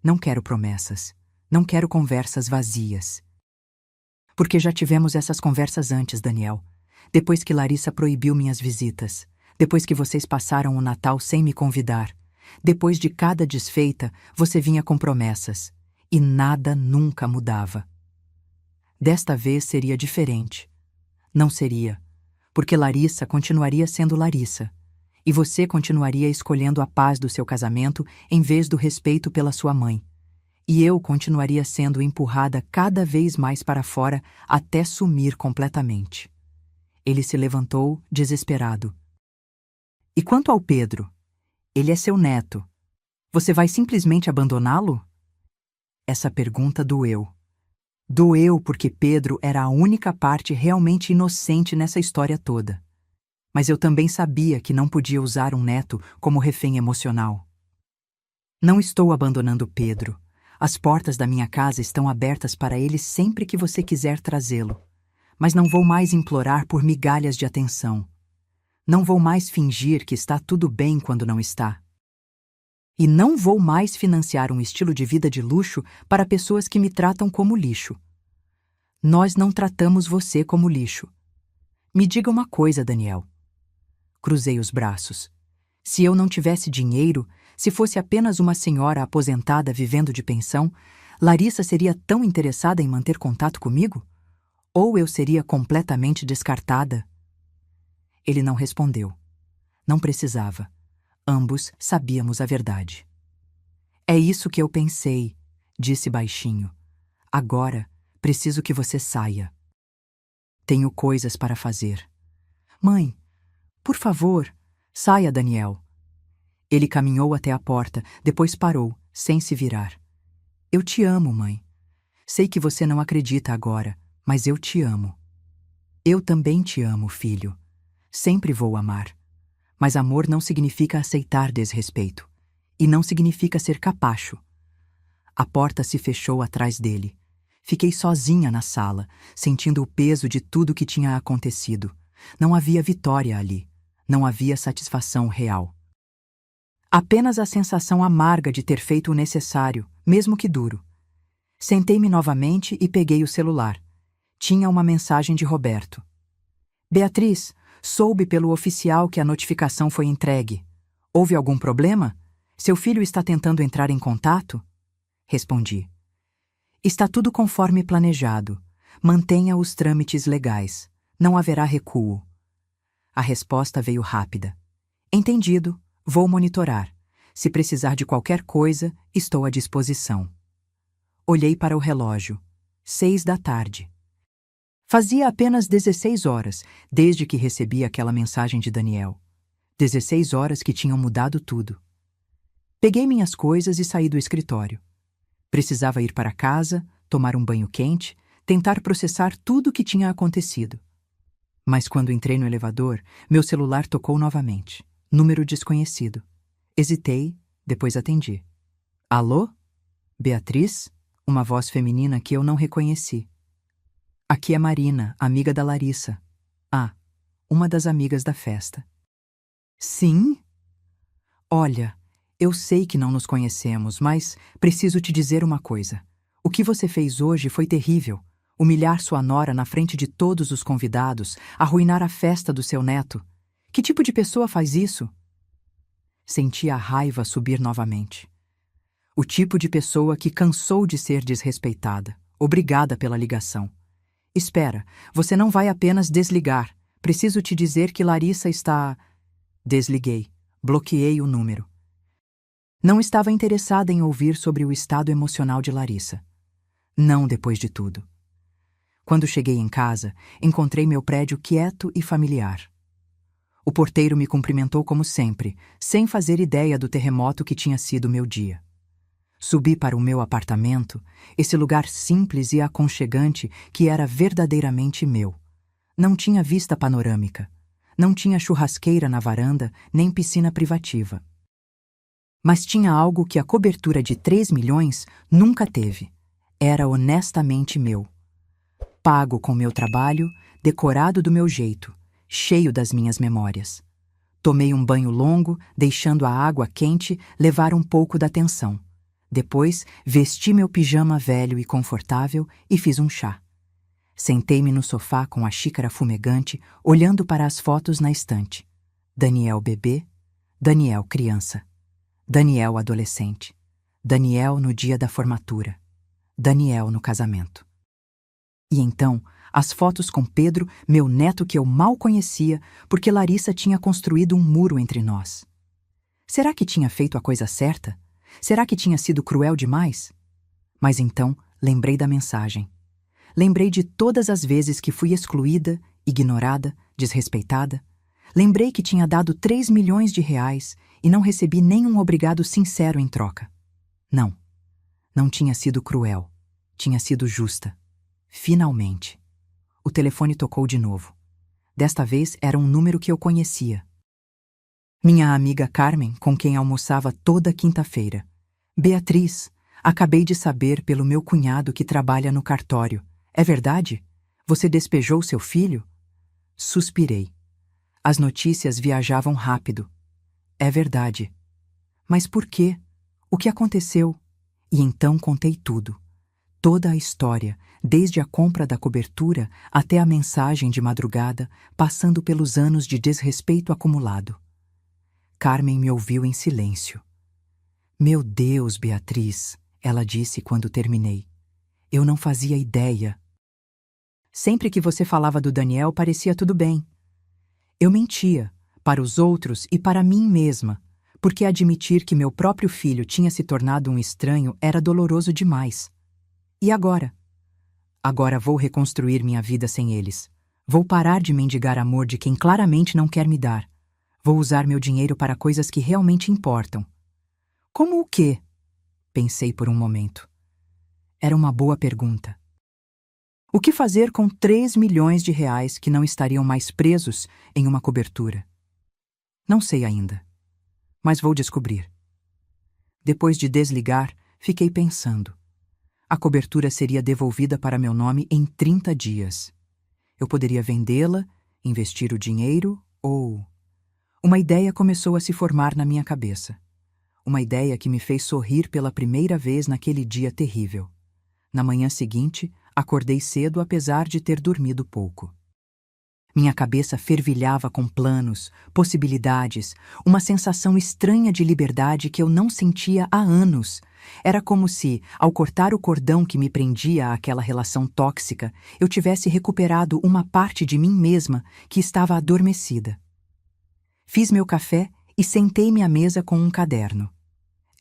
Não quero promessas. Não quero conversas vazias. Porque já tivemos essas conversas antes, Daniel. Depois que Larissa proibiu minhas visitas. Depois que vocês passaram o Natal sem me convidar. Depois de cada desfeita, você vinha com promessas. E nada nunca mudava. Desta vez seria diferente. Não seria. Porque Larissa continuaria sendo Larissa. E você continuaria escolhendo a paz do seu casamento em vez do respeito pela sua mãe. E eu continuaria sendo empurrada cada vez mais para fora até sumir completamente. Ele se levantou, desesperado. E quanto ao Pedro? Ele é seu neto. Você vai simplesmente abandoná-lo? Essa pergunta doeu. Doeu porque Pedro era a única parte realmente inocente nessa história toda. Mas eu também sabia que não podia usar um neto como refém emocional. Não estou abandonando Pedro. As portas da minha casa estão abertas para ele sempre que você quiser trazê-lo. Mas não vou mais implorar por migalhas de atenção. Não vou mais fingir que está tudo bem quando não está. E não vou mais financiar um estilo de vida de luxo para pessoas que me tratam como lixo. Nós não tratamos você como lixo. Me diga uma coisa, Daniel. Cruzei os braços. Se eu não tivesse dinheiro, se fosse apenas uma senhora aposentada vivendo de pensão, Larissa seria tão interessada em manter contato comigo? Ou eu seria completamente descartada? Ele não respondeu. Não precisava. Ambos sabíamos a verdade. É isso que eu pensei, disse baixinho. Agora, preciso que você saia. Tenho coisas para fazer. Mãe, por favor, saia, Daniel. Ele caminhou até a porta, depois parou, sem se virar. Eu te amo, mãe. Sei que você não acredita agora, mas eu te amo. Eu também te amo, filho. Sempre vou amar. Mas amor não significa aceitar desrespeito. E não significa ser capacho. A porta se fechou atrás dele. Fiquei sozinha na sala, sentindo o peso de tudo que tinha acontecido. Não havia vitória ali. Não havia satisfação real. Apenas a sensação amarga de ter feito o necessário, mesmo que duro. Sentei-me novamente e peguei o celular. Tinha uma mensagem de Roberto. Beatriz, soube pelo oficial que a notificação foi entregue. Houve algum problema? Seu filho está tentando entrar em contato? Respondi. Está tudo conforme planejado. Mantenha os trâmites legais. Não haverá recuo. A resposta veio rápida. Entendido. Vou monitorar. Se precisar de qualquer coisa, estou à disposição. Olhei para o relógio. 6 da tarde. Fazia apenas 16 horas desde que recebi aquela mensagem de Daniel. 16 horas que tinham mudado tudo. Peguei minhas coisas e saí do escritório. Precisava ir para casa, tomar um banho quente, tentar processar tudo o que tinha acontecido. Mas quando entrei no elevador, meu celular tocou novamente. Número desconhecido. Hesitei, depois atendi. Alô? Beatriz? Uma voz feminina que eu não reconheci. Aqui é Marina, amiga da Larissa. Ah, uma das amigas da festa. Sim? Olha, eu sei que não nos conhecemos, mas preciso te dizer uma coisa. O que você fez hoje foi terrível. Humilhar sua nora na frente de todos os convidados, arruinar a festa do seu neto. Que tipo de pessoa faz isso? Senti a raiva subir novamente. O tipo de pessoa que cansou de ser desrespeitada. Obrigada pela ligação. Espera, você não vai apenas desligar. Preciso te dizer que Larissa está... Desliguei. Bloqueei o número. Não estava interessada em ouvir sobre o estado emocional de Larissa. Não depois de tudo. Quando cheguei em casa, encontrei meu prédio quieto e familiar. O porteiro me cumprimentou como sempre, sem fazer ideia do terremoto que tinha sido meu dia. Subi para o meu apartamento, esse lugar simples e aconchegante que era verdadeiramente meu. Não tinha vista panorâmica. Não tinha churrasqueira na varanda, nem piscina privativa. Mas tinha algo que a cobertura de 3 milhões nunca teve. Era honestamente meu. Pago com meu trabalho, decorado do meu jeito, cheio das minhas memórias. Tomei um banho longo, deixando a água quente levar um pouco da tensão. Depois, vesti meu pijama velho e confortável e fiz um chá. Sentei-me no sofá com a xícara fumegante, olhando para as fotos na estante. Daniel bebê, Daniel criança, Daniel adolescente, Daniel no dia da formatura, Daniel no casamento. E então, as fotos com Pedro, meu neto que eu mal conhecia, porque Larissa tinha construído um muro entre nós. Será que tinha feito a coisa certa? Será que tinha sido cruel demais? Mas então, lembrei da mensagem. Lembrei de todas as vezes que fui excluída, ignorada, desrespeitada. Lembrei que tinha dado 3 milhões de reais e não recebi nenhum obrigado sincero em troca. Não. Não tinha sido cruel. Tinha sido justa. Finalmente. O telefone tocou de novo. Desta vez era um número que eu conhecia. Minha amiga Carmen, com quem almoçava toda quinta-feira. Beatriz, acabei de saber pelo meu cunhado que trabalha no cartório. É verdade? Você despejou seu filho? Suspirei. As notícias viajavam rápido. É verdade. Mas por quê? O que aconteceu? E então contei tudo. Toda a história, desde a compra da cobertura até a mensagem de madrugada, passando pelos anos de desrespeito acumulado. Carmen me ouviu em silêncio. Meu Deus, Beatriz, ela disse quando terminei. Eu não fazia ideia. Sempre que você falava do Daniel, parecia tudo bem. Eu mentia, para os outros e para mim mesma, porque admitir que meu próprio filho tinha se tornado um estranho era doloroso demais. E agora? Agora vou reconstruir minha vida sem eles. Vou parar de mendigar amor de quem claramente não quer me dar. Vou usar meu dinheiro para coisas que realmente importam. Como o quê? Pensei por um momento. Era uma boa pergunta. O que fazer com 3 milhões de reais que não estariam mais presos em uma cobertura? Não sei ainda, mas vou descobrir. Depois de desligar, fiquei pensando. A cobertura seria devolvida para meu nome em 30 dias. Eu poderia vendê-la, investir o dinheiro ou... Uma ideia começou a se formar na minha cabeça. Uma ideia que me fez sorrir pela primeira vez naquele dia terrível. Na manhã seguinte, acordei cedo apesar de ter dormido pouco. Minha cabeça fervilhava com planos, possibilidades, uma sensação estranha de liberdade que eu não sentia há anos. Era como se, ao cortar o cordão que me prendia àquela relação tóxica, eu tivesse recuperado uma parte de mim mesma que estava adormecida. Fiz meu café e sentei-me à mesa com um caderno.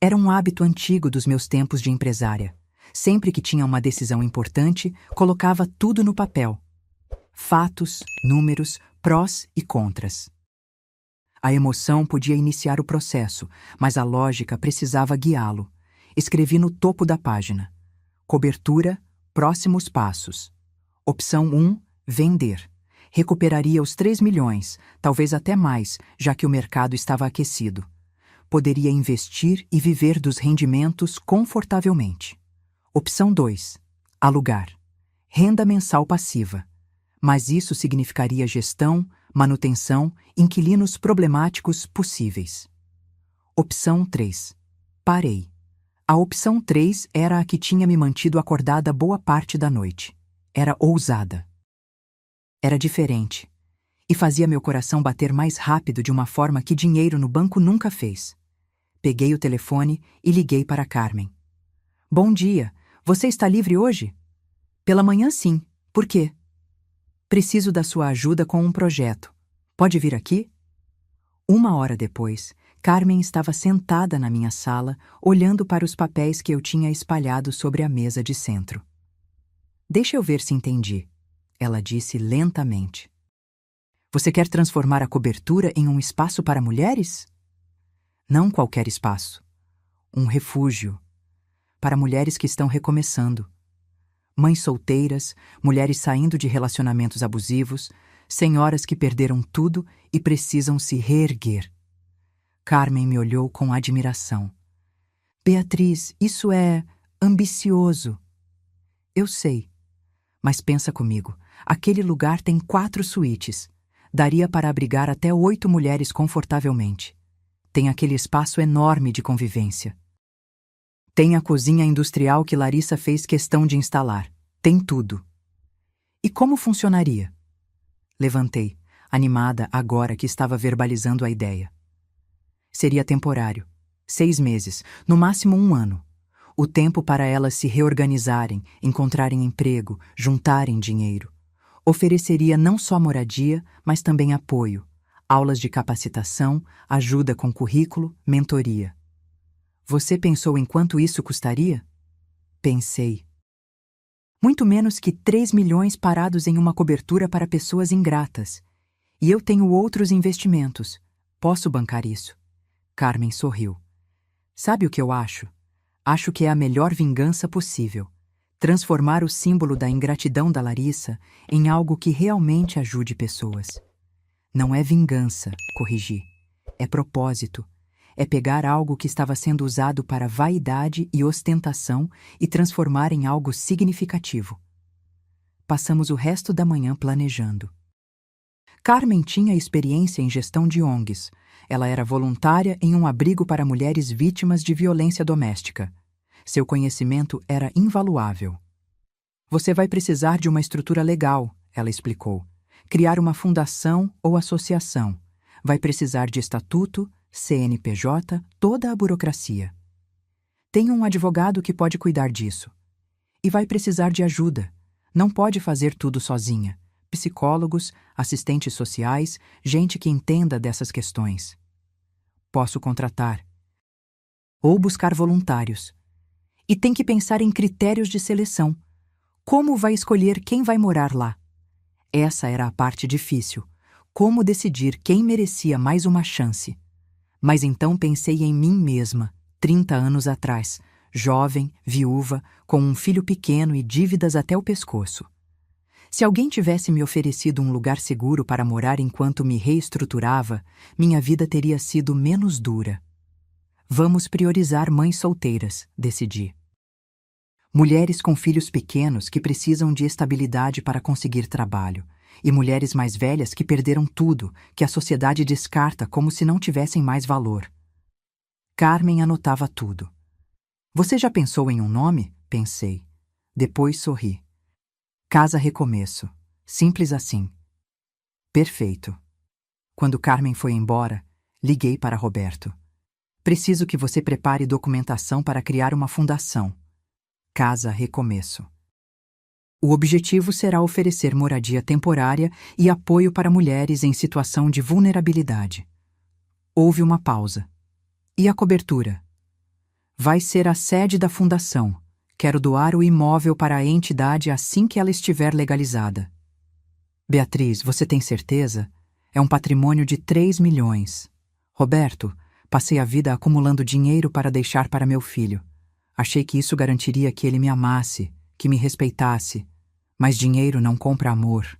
Era um hábito antigo dos meus tempos de empresária. Sempre que tinha uma decisão importante, colocava tudo no papel. Fatos, números, prós e contras. A emoção podia iniciar o processo, mas a lógica precisava guiá-lo. Escrevi no topo da página. Cobertura, próximos passos. Opção 1, vender. Recuperaria os 3 milhões, talvez até mais, já que o mercado estava aquecido. Poderia investir e viver dos rendimentos confortavelmente. Opção 2, alugar. Renda mensal passiva. Mas isso significaria gestão, manutenção, inquilinos problemáticos possíveis. Opção 3. Parei. A opção 3 era a que tinha me mantido acordada boa parte da noite. Era ousada. Era diferente. E fazia meu coração bater mais rápido de uma forma que dinheiro no banco nunca fez. Peguei o telefone e liguei para Carmen. Bom dia, você está livre hoje? Pela manhã sim. Por quê? Preciso da sua ajuda com um projeto. Pode vir aqui? 1 hora depois, Carmen estava sentada na minha sala, olhando para os papéis que eu tinha espalhado sobre a mesa de centro. Deixa eu ver se entendi, ela disse lentamente. Você quer transformar a cobertura em um espaço para mulheres? Não qualquer espaço. Um refúgio. Para mulheres que estão recomeçando. Mães solteiras, mulheres saindo de relacionamentos abusivos, senhoras que perderam tudo e precisam se reerguer. Carmen me olhou com admiração. Beatriz, isso é ambicioso. Eu sei. Mas pensa comigo, aquele lugar tem 4 suítes. Daria para abrigar até 8 mulheres confortavelmente. Tem aquele espaço enorme de convivência. Tem a cozinha industrial que Larissa fez questão de instalar. Tem tudo. E como funcionaria? Levantei, animada agora que estava verbalizando a ideia. Seria temporário. 6 meses, no máximo 1 ano. O tempo para elas se reorganizarem, encontrarem emprego, juntarem dinheiro. Ofereceria não só moradia, mas também apoio, aulas de capacitação, ajuda com currículo, mentoria. Você pensou em quanto isso custaria? Pensei. Muito menos que 3 milhões parados em uma cobertura para pessoas ingratas. E eu tenho outros investimentos. Posso bancar isso. Carmen sorriu. Sabe o que eu acho? Acho que é a melhor vingança possível. Transformar o símbolo da ingratidão da Larissa em algo que realmente ajude pessoas. Não é vingança, corrigi. É propósito. É pegar algo que estava sendo usado para vaidade e ostentação e transformar em algo significativo. Passamos o resto da manhã planejando. Carmen tinha experiência em gestão de ONGs. Ela era voluntária em um abrigo para mulheres vítimas de violência doméstica. Seu conhecimento era invaluável. Você vai precisar de uma estrutura legal, ela explicou. Criar uma fundação ou associação. Vai precisar de estatuto, CNPJ, toda a burocracia. Tem um advogado que pode cuidar disso. E vai precisar de ajuda. Não pode fazer tudo sozinha. Psicólogos, assistentes sociais, gente que entenda dessas questões. Posso contratar. Ou buscar voluntários. E tem que pensar em critérios de seleção. Como vai escolher quem vai morar lá? Essa era a parte difícil. Como decidir quem merecia mais uma chance? Mas então pensei em mim mesma, 30 anos atrás, jovem, viúva, com um filho pequeno e dívidas até o pescoço. Se alguém tivesse me oferecido um lugar seguro para morar enquanto me reestruturava, minha vida teria sido menos dura. Vamos priorizar mães solteiras, decidi. Mulheres com filhos pequenos que precisam de estabilidade para conseguir trabalho, e mulheres mais velhas que perderam tudo, que a sociedade descarta como se não tivessem mais valor. Carmen anotava tudo. Você já pensou em um nome? Pensei. Depois sorri. Casa Recomeço. Simples assim. Perfeito. Quando Carmen foi embora, liguei para Roberto. Preciso que você prepare documentação para criar uma fundação. Casa Recomeço. O objetivo será oferecer moradia temporária e apoio para mulheres em situação de vulnerabilidade. Houve uma pausa. E a cobertura? Vai ser a sede da fundação. Quero doar o imóvel para a entidade assim que ela estiver legalizada. Beatriz, você tem certeza? É um patrimônio de 3 milhões. Roberto, passei a vida acumulando dinheiro para deixar para meu filho. Achei que isso garantiria que ele me amasse, que me respeitasse. Mas dinheiro não compra amor.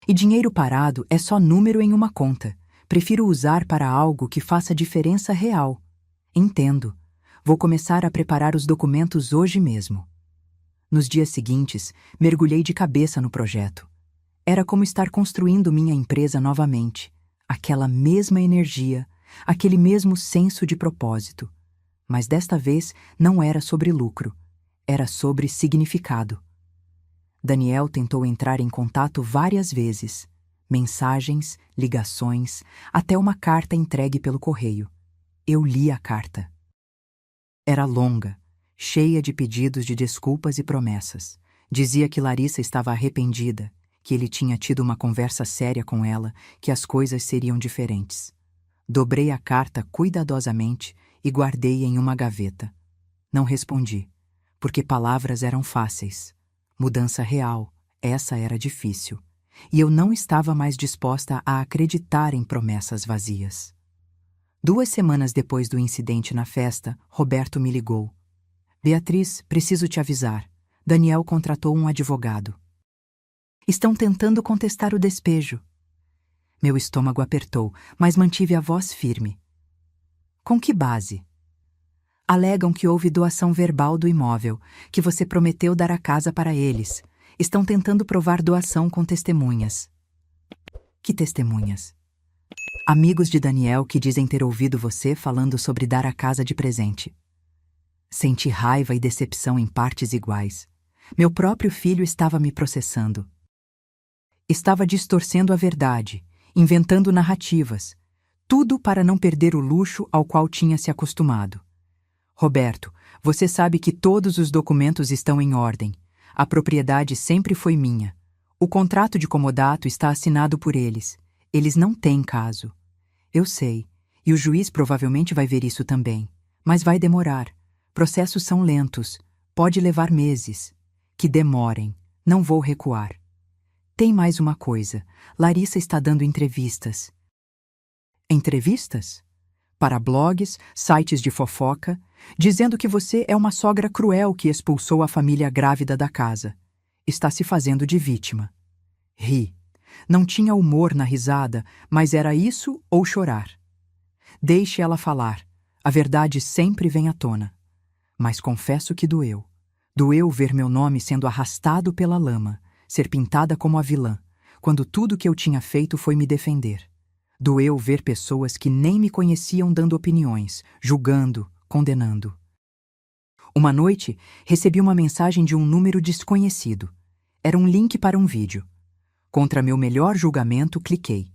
E dinheiro parado é só número em uma conta. Prefiro usar para algo que faça diferença real. Entendo. Vou começar a preparar os documentos hoje mesmo. Nos dias seguintes, mergulhei de cabeça no projeto. Era como estar construindo minha empresa novamente. Aquela mesma energia, aquele mesmo senso de propósito. Mas desta vez não era sobre lucro, era sobre significado. Daniel tentou entrar em contato várias vezes. Mensagens, ligações, até uma carta entregue pelo correio. Eu li a carta. Era longa, cheia de pedidos de desculpas e promessas. Dizia que Larissa estava arrependida, que ele tinha tido uma conversa séria com ela, que as coisas seriam diferentes. Dobrei a carta cuidadosamente e guardei em uma gaveta. Não respondi, porque palavras eram fáceis. Mudança real, essa era difícil. E eu não estava mais disposta a acreditar em promessas vazias. 2 semanas depois do incidente na festa, Roberto me ligou. Beatriz, preciso te avisar. Daniel contratou um advogado. Estão tentando contestar o despejo. Meu estômago apertou, mas mantive a voz firme. Com que base? Alegam que houve doação verbal do imóvel, que você prometeu dar a casa para eles. Estão tentando provar doação com testemunhas. Que testemunhas? Amigos de Daniel que dizem ter ouvido você falando sobre dar a casa de presente. Senti raiva e decepção em partes iguais. Meu próprio filho estava me processando. Estava distorcendo a verdade, inventando narrativas, tudo para não perder o luxo ao qual tinha se acostumado. Roberto, você sabe que todos os documentos estão em ordem. A propriedade sempre foi minha. O contrato de comodato está assinado por eles. Eles não têm caso. Eu sei, e o juiz provavelmente vai ver isso também. Mas vai demorar. Processos são lentos. Pode levar meses. Que demorem. Não vou recuar. Tem mais uma coisa. Larissa está dando entrevistas. Entrevistas? Para blogs, sites de fofoca, dizendo que você é uma sogra cruel que expulsou a família grávida da casa. Está se fazendo de vítima. Ri. Não tinha humor na risada, mas era isso ou chorar. Deixe ela falar. A verdade sempre vem à tona. Mas confesso que doeu. Doeu ver meu nome sendo arrastado pela lama, ser pintada como a vilã, quando tudo que eu tinha feito foi me defender. Doeu ver pessoas que nem me conheciam dando opiniões, julgando, condenando. Uma noite, recebi uma mensagem de um número desconhecido. Era um link para um vídeo. Contra meu melhor julgamento, cliquei.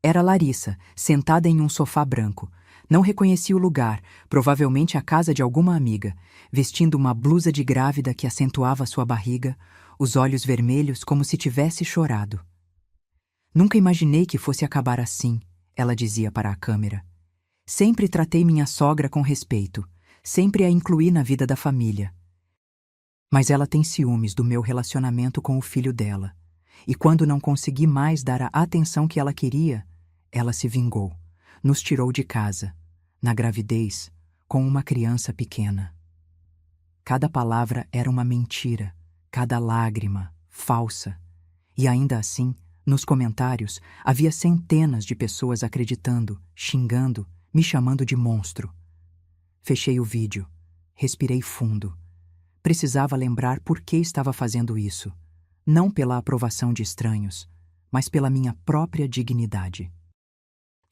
Era Larissa, sentada em um sofá branco. Não reconheci o lugar, provavelmente a casa de alguma amiga, vestindo uma blusa de grávida que acentuava sua barriga, os olhos vermelhos como se tivesse chorado. Nunca imaginei que fosse acabar assim, ela dizia para a câmera. Sempre tratei minha sogra com respeito, sempre a incluí na vida da família. Mas ela tem ciúmes do meu relacionamento com o filho dela. E quando não consegui mais dar a atenção que ela queria, ela se vingou. Nos tirou de casa, na gravidez, com uma criança pequena. Cada palavra era uma mentira, cada lágrima, falsa. E ainda assim, nos comentários, havia centenas de pessoas acreditando, xingando, me chamando de monstro. Fechei o vídeo, respirei fundo. Precisava lembrar por que estava fazendo isso, não pela aprovação de estranhos, mas pela minha própria dignidade.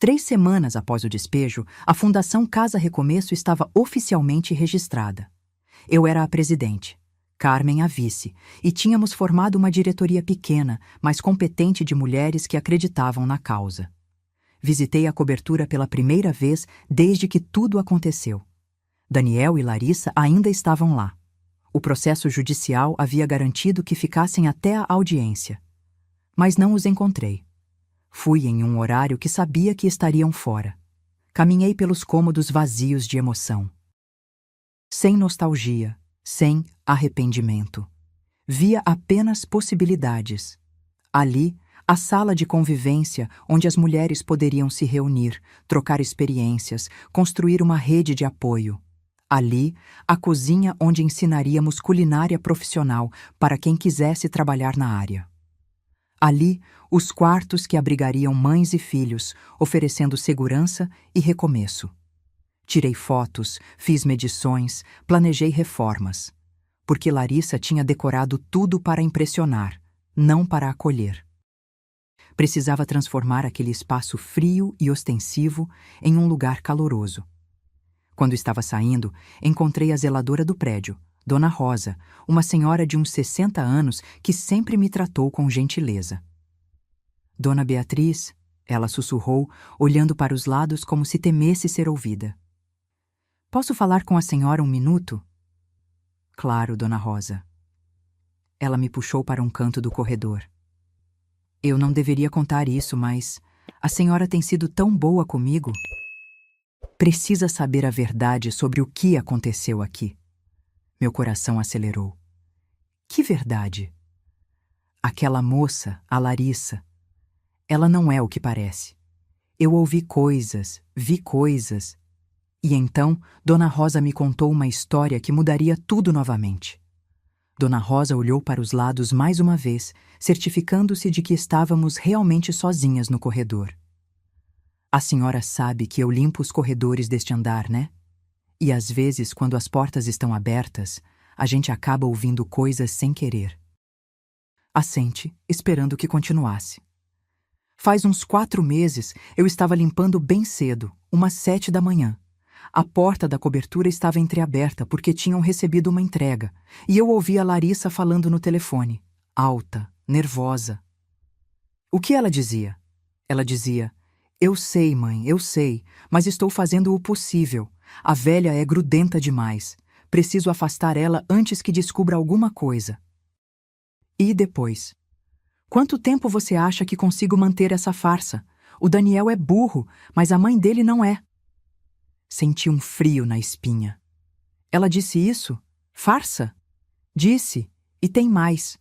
3 semanas após o despejo, a Fundação Casa Recomeço estava oficialmente registrada. Eu era a presidente, Carmen a vice, e tínhamos formado uma diretoria pequena, mas competente de mulheres que acreditavam na causa. Visitei a cobertura pela primeira vez desde que tudo aconteceu. Daniel e Larissa ainda estavam lá. O processo judicial havia garantido que ficassem até a audiência. Mas não os encontrei. Fui em um horário que sabia que estariam fora. Caminhei pelos cômodos vazios de emoção. Sem nostalgia, sem arrependimento. Via apenas possibilidades. Ali, a sala de convivência onde as mulheres poderiam se reunir, trocar experiências, construir uma rede de apoio. Ali, a cozinha onde ensinaríamos culinária profissional para quem quisesse trabalhar na área. Ali, os quartos que abrigariam mães e filhos, oferecendo segurança e recomeço. Tirei fotos, fiz medições, planejei reformas. Porque Larissa tinha decorado tudo para impressionar, não para acolher. Precisava transformar aquele espaço frio e ostensivo em um lugar caloroso. Quando estava saindo, encontrei a zeladora do prédio, Dona Rosa, uma senhora de uns 60 anos que sempre me tratou com gentileza. Dona Beatriz, ela sussurrou, olhando para os lados como se temesse ser ouvida. Posso falar com a senhora um minuto? Claro, Dona Rosa. Ela me puxou para um canto do corredor. Eu não deveria contar isso, mas a senhora tem sido tão boa comigo. Precisa saber a verdade sobre o que aconteceu aqui. Meu coração acelerou. Que verdade? Aquela moça, a Larissa, ela não é o que parece. Eu ouvi coisas, vi coisas. E então, Dona Rosa me contou uma história que mudaria tudo novamente. Dona Rosa olhou para os lados mais uma vez, certificando-se de que estávamos realmente sozinhas no corredor. A senhora sabe que eu limpo os corredores deste andar, né? E às vezes, quando as portas estão abertas, a gente acaba ouvindo coisas sem querer. Assente, esperando que continuasse. Faz uns 4 meses, eu estava limpando bem cedo, umas 7 da manhã. A porta da cobertura estava entreaberta porque tinham recebido uma entrega, e eu ouvi a Larissa falando no telefone, alta, nervosa. O que ela dizia? Ela dizia: eu sei, mãe, eu sei, mas estou fazendo o possível. A velha é grudenta demais. Preciso afastar ela antes que descubra alguma coisa. E depois? Quanto tempo você acha que consigo manter essa farsa? O Daniel é burro, mas a mãe dele não é. Senti um frio na espinha. Ela disse isso? Farsa? Disse, e tem mais.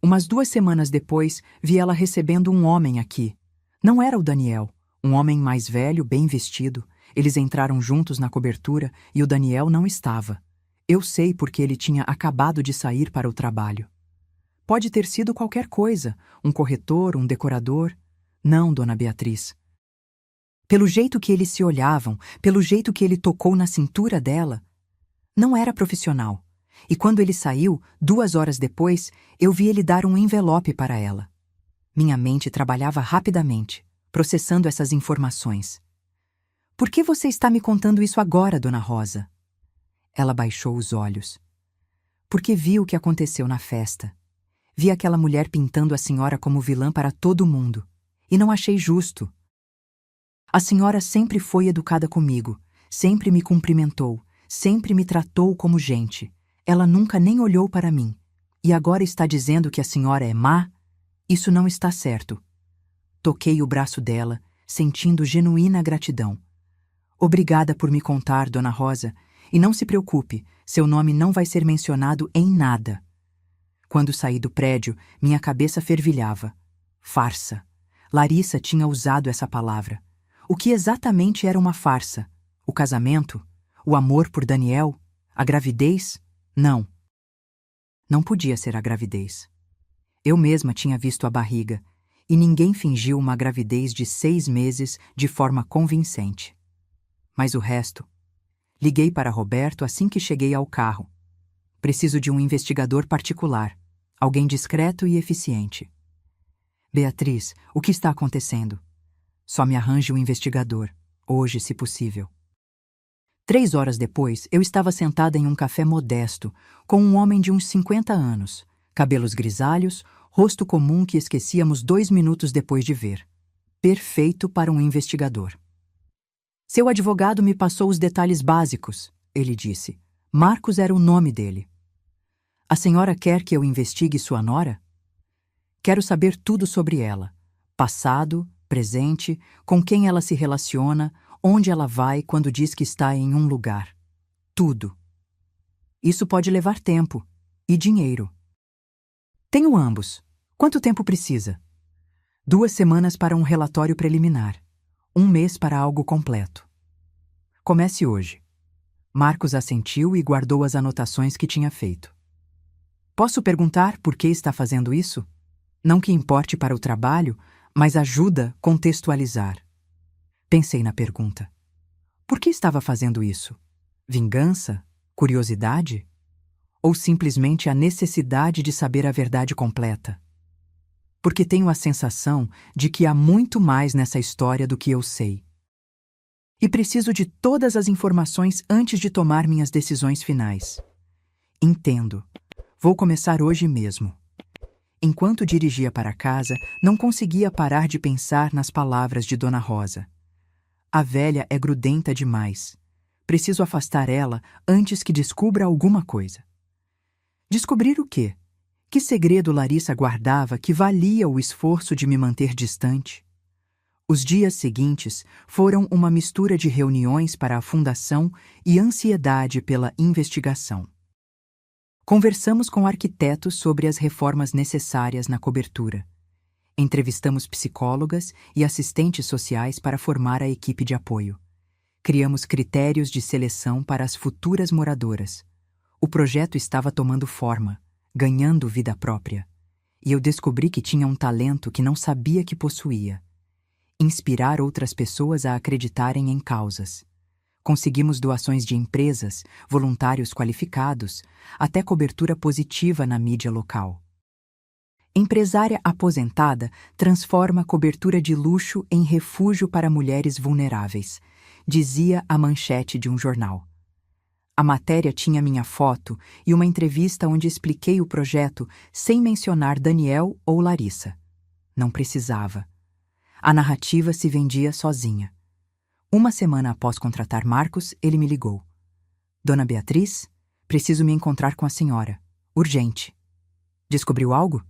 Umas 2 semanas depois, vi ela recebendo um homem aqui. Não era o Daniel. Um homem mais velho, bem vestido. Eles entraram juntos na cobertura e o Daniel não estava. Eu sei porque ele tinha acabado de sair para o trabalho. Pode ter sido qualquer coisa, um corretor, um decorador. Não, dona Beatriz. Pelo jeito que eles se olhavam, pelo jeito que ele tocou na cintura dela, não era profissional. E quando ele saiu, 2 horas depois, eu vi ele dar um envelope para ela. Minha mente trabalhava rapidamente, processando essas informações. Por que você está me contando isso agora, dona Rosa? Ela baixou os olhos. Porque vi o que aconteceu na festa. Vi aquela mulher pintando a senhora como vilã para todo mundo. E não achei justo. A senhora sempre foi educada comigo, sempre me cumprimentou, sempre me tratou como gente. Ela nunca nem olhou para mim. E agora está dizendo que a senhora é má? Isso não está certo. Toquei o braço dela, sentindo genuína gratidão. Obrigada por me contar, dona Rosa, e não se preocupe, seu nome não vai ser mencionado em nada. Quando saí do prédio, minha cabeça fervilhava. Farsa. Larissa tinha usado essa palavra. O que exatamente era uma farsa? O casamento? O amor por Daniel? A gravidez? Não. Não podia ser a gravidez. Eu mesma tinha visto a barriga, e ninguém fingiu uma gravidez de 6 meses de forma convincente. Mas o resto? Liguei para Roberto assim que cheguei ao carro. Preciso de um investigador particular, alguém discreto e eficiente. Beatriz, o que está acontecendo? Só me arranje um investigador, hoje, se possível. 3 horas depois, eu estava sentada em um café modesto, com um homem de uns 50 anos, cabelos grisalhos, rosto comum que esquecíamos 2 minutos depois de ver. Perfeito para um investigador. Seu advogado me passou os detalhes básicos, ele disse. Marcos era o nome dele. A senhora quer que eu investigue sua nora? Quero saber tudo sobre ela. Passado, presente, com quem ela se relaciona, onde ela vai quando diz que está em um lugar. Tudo. Isso pode levar tempo e dinheiro. Tenho ambos. Quanto tempo precisa? 2 semanas para um relatório preliminar. 1 mês para algo completo. Comece hoje. Marcos assentiu e guardou as anotações que tinha feito. Posso perguntar por que está fazendo isso? Não que importe para o trabalho, mas ajuda a contextualizar. Pensei na pergunta. Por que estava fazendo isso? Vingança? Curiosidade? Ou simplesmente a necessidade de saber a verdade completa? Porque tenho a sensação de que há muito mais nessa história do que eu sei. E preciso de todas as informações antes de tomar minhas decisões finais. Entendo. Vou começar hoje mesmo. Enquanto dirigia para casa, não conseguia parar de pensar nas palavras de Dona Rosa. A velha é grudenta demais. Preciso afastar ela antes que descubra alguma coisa. Descobrir o quê? Que segredo Larissa guardava que valia o esforço de me manter distante? Os dias seguintes foram uma mistura de reuniões para a fundação e ansiedade pela investigação. Conversamos com arquitetos sobre as reformas necessárias na cobertura. Entrevistamos psicólogas e assistentes sociais para formar a equipe de apoio. Criamos critérios de seleção para as futuras moradoras. O projeto estava tomando forma, ganhando vida própria. E eu descobri que tinha um talento que não sabia que possuía. Inspirar outras pessoas a acreditarem em causas. Conseguimos doações de empresas, voluntários qualificados, até cobertura positiva na mídia local. Empresária aposentada transforma cobertura de luxo em refúgio para mulheres vulneráveis, dizia a manchete de um jornal. A matéria tinha minha foto e uma entrevista onde expliquei o projeto sem mencionar Daniel ou Larissa. Não precisava. A narrativa se vendia sozinha. 1 semana após contratar Marcos, ele me ligou. Dona Beatriz, preciso me encontrar com a senhora. Urgente. Descobriu algo?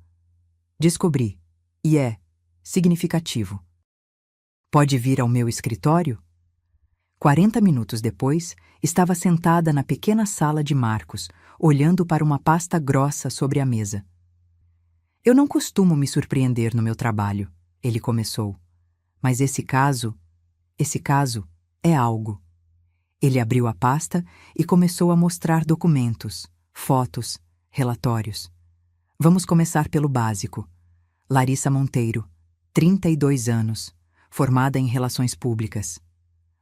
Descobri. E é significativo. Pode vir ao meu escritório? 40 minutos depois, estava sentada na pequena sala de Marcos, olhando para uma pasta grossa sobre a mesa. Eu não costumo me surpreender no meu trabalho, ele começou. Mas esse caso é algo. Ele abriu a pasta e começou a mostrar documentos, fotos, relatórios. Vamos começar pelo básico. Larissa Monteiro, 32 anos, formada em Relações Públicas.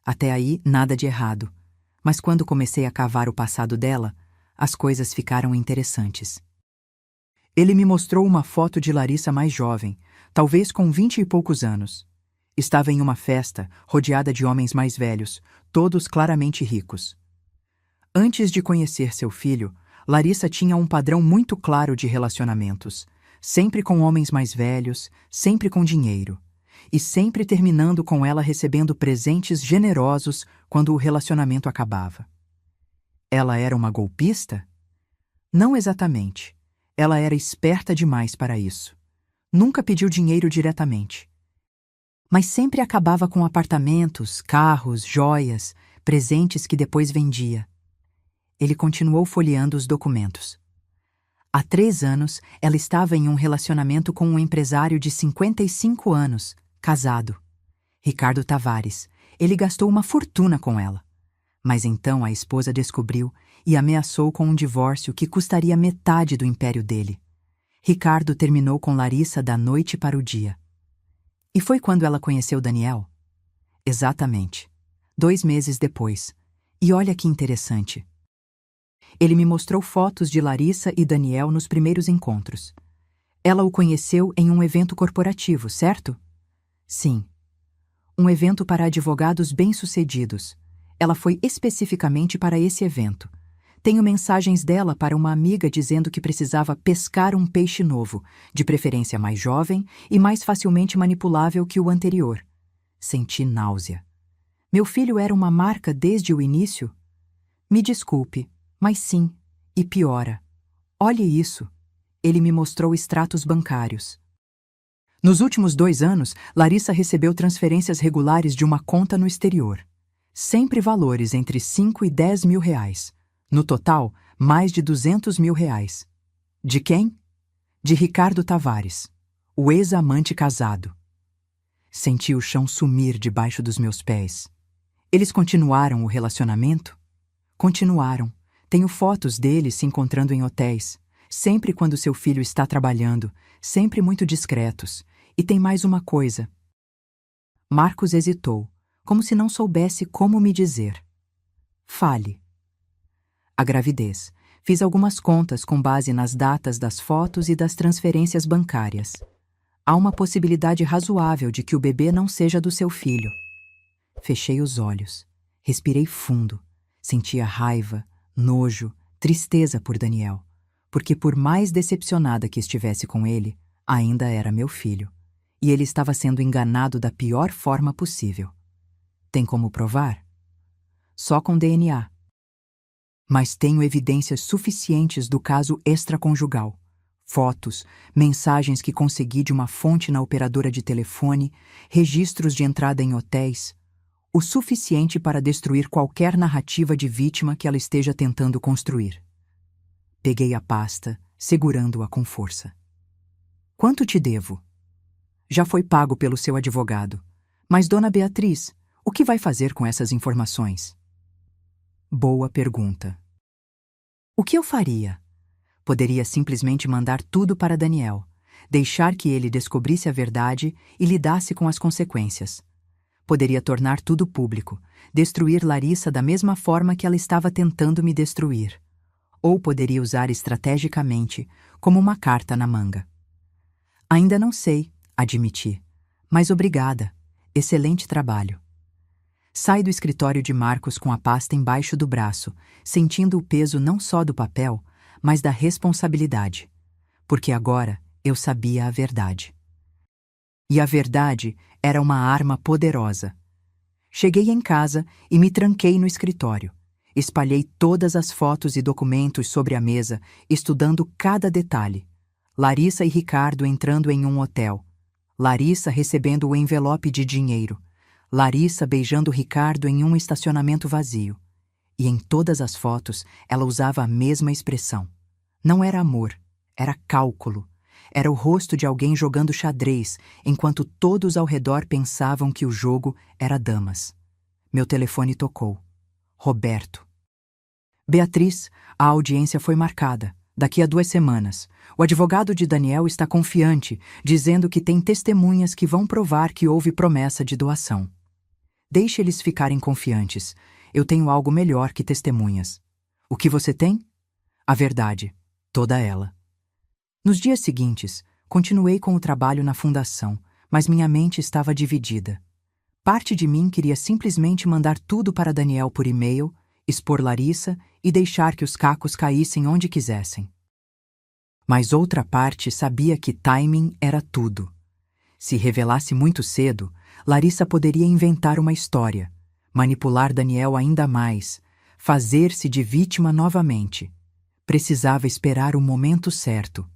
Até aí, nada de errado. Mas quando comecei a cavar o passado dela, as coisas ficaram interessantes. Ele me mostrou uma foto de Larissa mais jovem, talvez com 20 e poucos anos. Estava em uma festa, rodeada de homens mais velhos, todos claramente ricos. Antes de conhecer seu filho, Larissa tinha um padrão muito claro de relacionamentos, sempre com homens mais velhos, sempre com dinheiro, e sempre terminando com ela recebendo presentes generosos quando o relacionamento acabava. Ela era uma golpista? Não exatamente. Ela era esperta demais para isso. Nunca pediu dinheiro diretamente. Mas sempre acabava com apartamentos, carros, joias, presentes que depois vendia. Ele continuou folheando os documentos. Há 3 anos, ela estava em um relacionamento com um empresário de 55 anos, casado. Ricardo Tavares. Ele gastou uma fortuna com ela. Mas então a esposa descobriu e ameaçou com um divórcio que custaria metade do império dele. Ricardo terminou com Larissa da noite para o dia. E foi quando ela conheceu Daniel? Exatamente. 2 meses depois. E olha que interessante. Ele me mostrou fotos de Larissa e Daniel nos primeiros encontros. Ela o conheceu em um evento corporativo, certo? Sim. Um evento para advogados bem-sucedidos. Ela foi especificamente para esse evento. Tenho mensagens dela para uma amiga dizendo que precisava pescar um peixe novo, de preferência mais jovem e mais facilmente manipulável que o anterior. Senti náusea. Meu filho era uma marca desde o início? Me desculpe, mas sim, e piora. Olhe isso. Ele me mostrou extratos bancários. Nos últimos 2 anos, Larissa recebeu transferências regulares de uma conta no exterior. Sempre valores entre 5 e 10 mil reais. No total, mais de 200 mil reais. De quem? De Ricardo Tavares, o ex-amante casado. Senti o chão sumir debaixo dos meus pés. Eles continuaram o relacionamento? Continuaram. Tenho fotos deles se encontrando em hotéis, sempre quando seu filho está trabalhando, sempre muito discretos. E tem mais uma coisa. Marcos hesitou, como se não soubesse como me dizer. Fale. A gravidez. Fiz algumas contas com base nas datas das fotos e das transferências bancárias. Há uma possibilidade razoável de que o bebê não seja do seu filho. Fechei os olhos. Respirei fundo. Sentia raiva, nojo, tristeza por Daniel, porque por mais decepcionada que estivesse com ele, ainda era meu filho. E ele estava sendo enganado da pior forma possível. Tem como provar? Só com DNA. Mas tenho evidências suficientes do caso extraconjugal. Fotos, mensagens que consegui de uma fonte na operadora de telefone, registros de entrada em hotéis. O suficiente para destruir qualquer narrativa de vítima que ela esteja tentando construir. Peguei a pasta, segurando-a com força. Quanto te devo? Já foi pago pelo seu advogado. Mas, dona Beatriz, o que vai fazer com essas informações? Boa pergunta. O que eu faria? Poderia simplesmente mandar tudo para Daniel, deixar que ele descobrisse a verdade e lidasse com as consequências. Poderia tornar tudo público, destruir Larissa da mesma forma que ela estava tentando me destruir. Ou poderia usar estrategicamente, como uma carta na manga. Ainda não sei, admiti. Mas obrigada. Excelente trabalho. Saí do escritório de Marcos com a pasta embaixo do braço, sentindo o peso não só do papel, mas da responsabilidade. Porque agora eu sabia a verdade. E a verdade era uma arma poderosa. Cheguei em casa e me tranquei no escritório. Espalhei todas as fotos e documentos sobre a mesa, estudando cada detalhe. Larissa e Ricardo entrando em um hotel. Larissa recebendo o envelope de dinheiro. Larissa beijando Ricardo em um estacionamento vazio. E em todas as fotos ela usava a mesma expressão. Não era amor, era cálculo. Era o rosto de alguém jogando xadrez, enquanto todos ao redor pensavam que o jogo era damas. Meu telefone tocou. Roberto. Beatriz, a audiência foi marcada. Daqui a 2 semanas. O advogado de Daniel está confiante, dizendo que tem testemunhas que vão provar que houve promessa de doação. Deixe eles ficarem confiantes. Eu tenho algo melhor que testemunhas. O que você tem? A verdade. Toda ela. Nos dias seguintes, continuei com o trabalho na fundação, mas minha mente estava dividida. Parte de mim queria simplesmente mandar tudo para Daniel por e-mail, expor Larissa e deixar que os cacos caíssem onde quisessem. Mas outra parte sabia que timing era tudo. Se revelasse muito cedo, Larissa poderia inventar uma história, manipular Daniel ainda mais, fazer-se de vítima novamente. Precisava esperar o momento certo,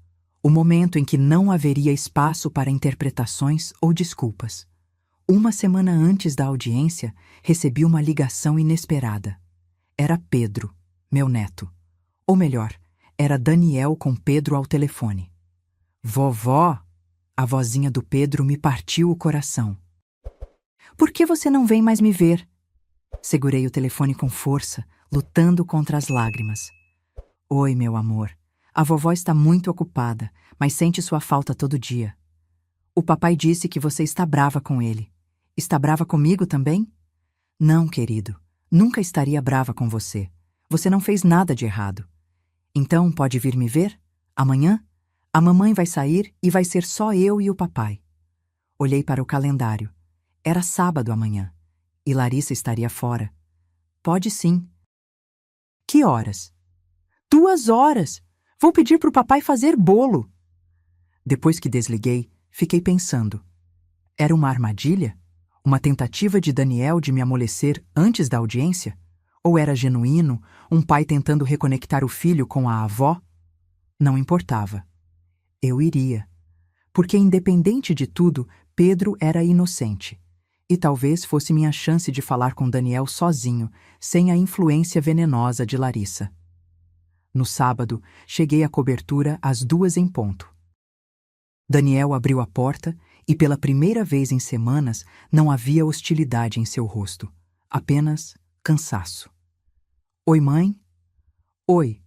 o momento em que não haveria espaço para interpretações ou desculpas. 1 semana antes da audiência, recebi uma ligação inesperada. Era Pedro, meu neto. Ou melhor, era Daniel com Pedro ao telefone. Vovó, a vozinha do Pedro me partiu o coração. Por que você não vem mais me ver? Segurei o telefone com força, lutando contra as lágrimas. Oi, meu amor. A vovó está muito ocupada, mas sente sua falta todo dia. O papai disse que você está brava com ele. Está brava comigo também? Não, querido. Nunca estaria brava com você. Você não fez nada de errado. Então pode vir me ver? Amanhã? A mamãe vai sair e vai ser só eu e o papai. Olhei para o calendário. Era sábado amanhã. E Larissa estaria fora. Pode sim. Que horas? 2 horas! Vou pedir para o papai fazer bolo. Depois que desliguei, fiquei pensando. Era uma armadilha? Uma tentativa de Daniel de me amolecer antes da audiência? Ou era genuíno, um pai tentando reconectar o filho com a avó? Não importava. Eu iria. Porque, independente de tudo, Pedro era inocente. E talvez fosse minha chance de falar com Daniel sozinho, sem a influência venenosa de Larissa. No sábado, cheguei à cobertura às 2 em ponto. Daniel abriu a porta e, pela primeira vez em semanas, não havia hostilidade em seu rosto. Apenas cansaço. Oi, mãe? Oi.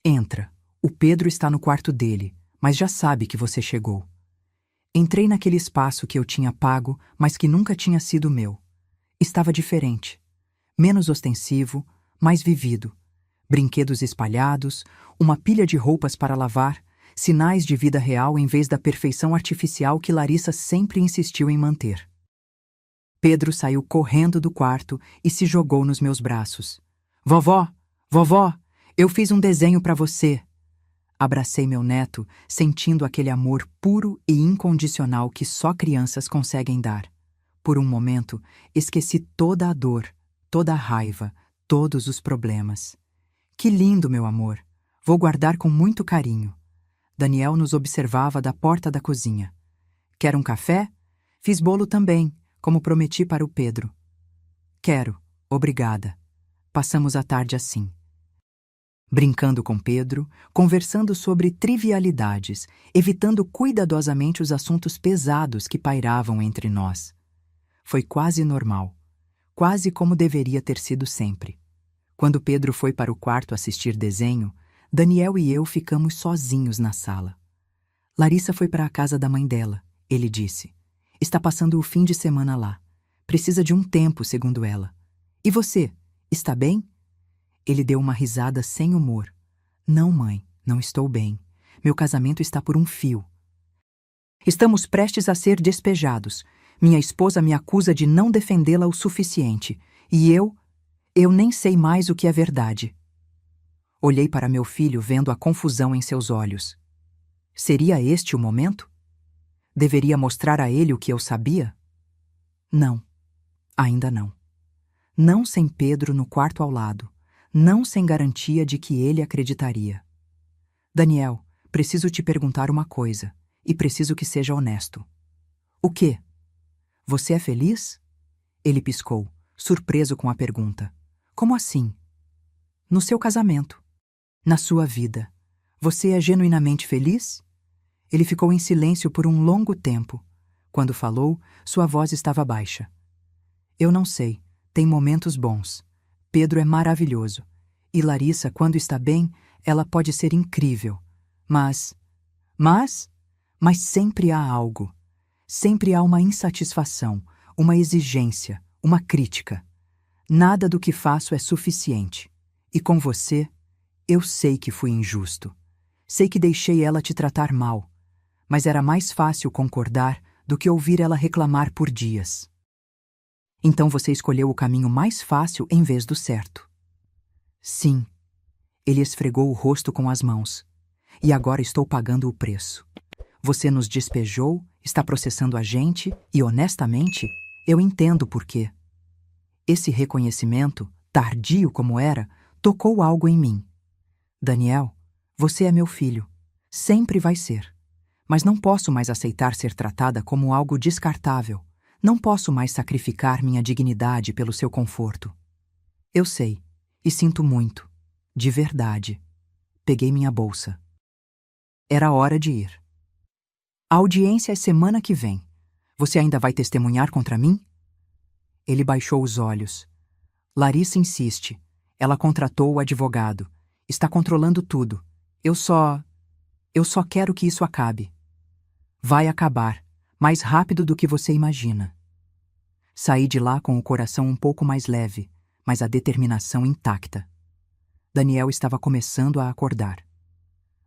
Entra. O Pedro está no quarto dele, mas já sabe que você chegou. Entrei naquele espaço que eu tinha pago, mas que nunca tinha sido meu. Estava diferente. Menos ostensivo, mais vivido. Brinquedos espalhados, uma pilha de roupas para lavar, sinais de vida real em vez da perfeição artificial que Larissa sempre insistiu em manter. Pedro saiu correndo do quarto e se jogou nos meus braços. Vovó, vovó, eu fiz um desenho para você. Abracei meu neto, sentindo aquele amor puro e incondicional que só crianças conseguem dar. Por um momento, esqueci toda a dor, toda a raiva, todos os problemas. Que lindo, meu amor. Vou guardar com muito carinho. Daniel nos observava da porta da cozinha. Quer um café? Fiz bolo também, como prometi para o Pedro. Quero, obrigada. Passamos a tarde assim. Brincando com Pedro, conversando sobre trivialidades, evitando cuidadosamente os assuntos pesados que pairavam entre nós. Foi quase normal, quase como deveria ter sido sempre. Quando Pedro foi para o quarto assistir desenho, Daniel e eu ficamos sozinhos na sala. Larissa foi para a casa da mãe dela, ele disse. Está passando o fim de semana lá. Precisa de um tempo, segundo ela. E você, está bem? Ele deu uma risada sem humor. Não, mãe, não estou bem. Meu casamento está por um fio. Estamos prestes a ser despejados. Minha esposa me acusa de não defendê-la o suficiente. E eu nem sei mais o que é verdade. Olhei para meu filho vendo a confusão em seus olhos. Seria este o momento? Deveria mostrar a ele o que eu sabia? Não, ainda não. Não sem Pedro no quarto ao lado. Não sem garantia de que ele acreditaria. Daniel, preciso te perguntar uma coisa, e preciso que seja honesto. O quê? Você é feliz? Ele piscou, surpreso com a pergunta. Como assim? No seu casamento. Na sua vida. Você é genuinamente feliz? Ele ficou em silêncio por um longo tempo. Quando falou, sua voz estava baixa. Eu não sei, tem momentos bons. Pedro é maravilhoso. E Larissa, quando está bem, ela pode ser incrível, mas, mas sempre há algo. Sempre há uma insatisfação, uma exigência, uma crítica. Nada do que faço é suficiente. E com você, eu sei que fui injusto. Sei que deixei ela te tratar mal, mas era mais fácil concordar do que ouvir ela reclamar por dias. Então você escolheu o caminho mais fácil em vez do certo. Sim, ele esfregou o rosto com as mãos. E agora estou pagando o preço. Você nos despejou, está processando a gente e, honestamente, eu entendo por quê. Esse reconhecimento, tardio como era, tocou algo em mim. Daniel, você é meu filho. Sempre vai ser. Mas não posso mais aceitar ser tratada como algo descartável. Não posso mais sacrificar minha dignidade pelo seu conforto. Eu sei, e sinto muito. De verdade. Peguei minha bolsa. Era hora de ir. A audiência é semana que vem. Você ainda vai testemunhar contra mim? Ele baixou os olhos. Larissa insiste. Ela contratou o advogado. Está controlando tudo. Eu só quero que isso acabe. Vai acabar, mais rápido do que você imagina. Saí de lá com o coração um pouco mais leve, mas a determinação intacta. Daniel estava começando a acordar.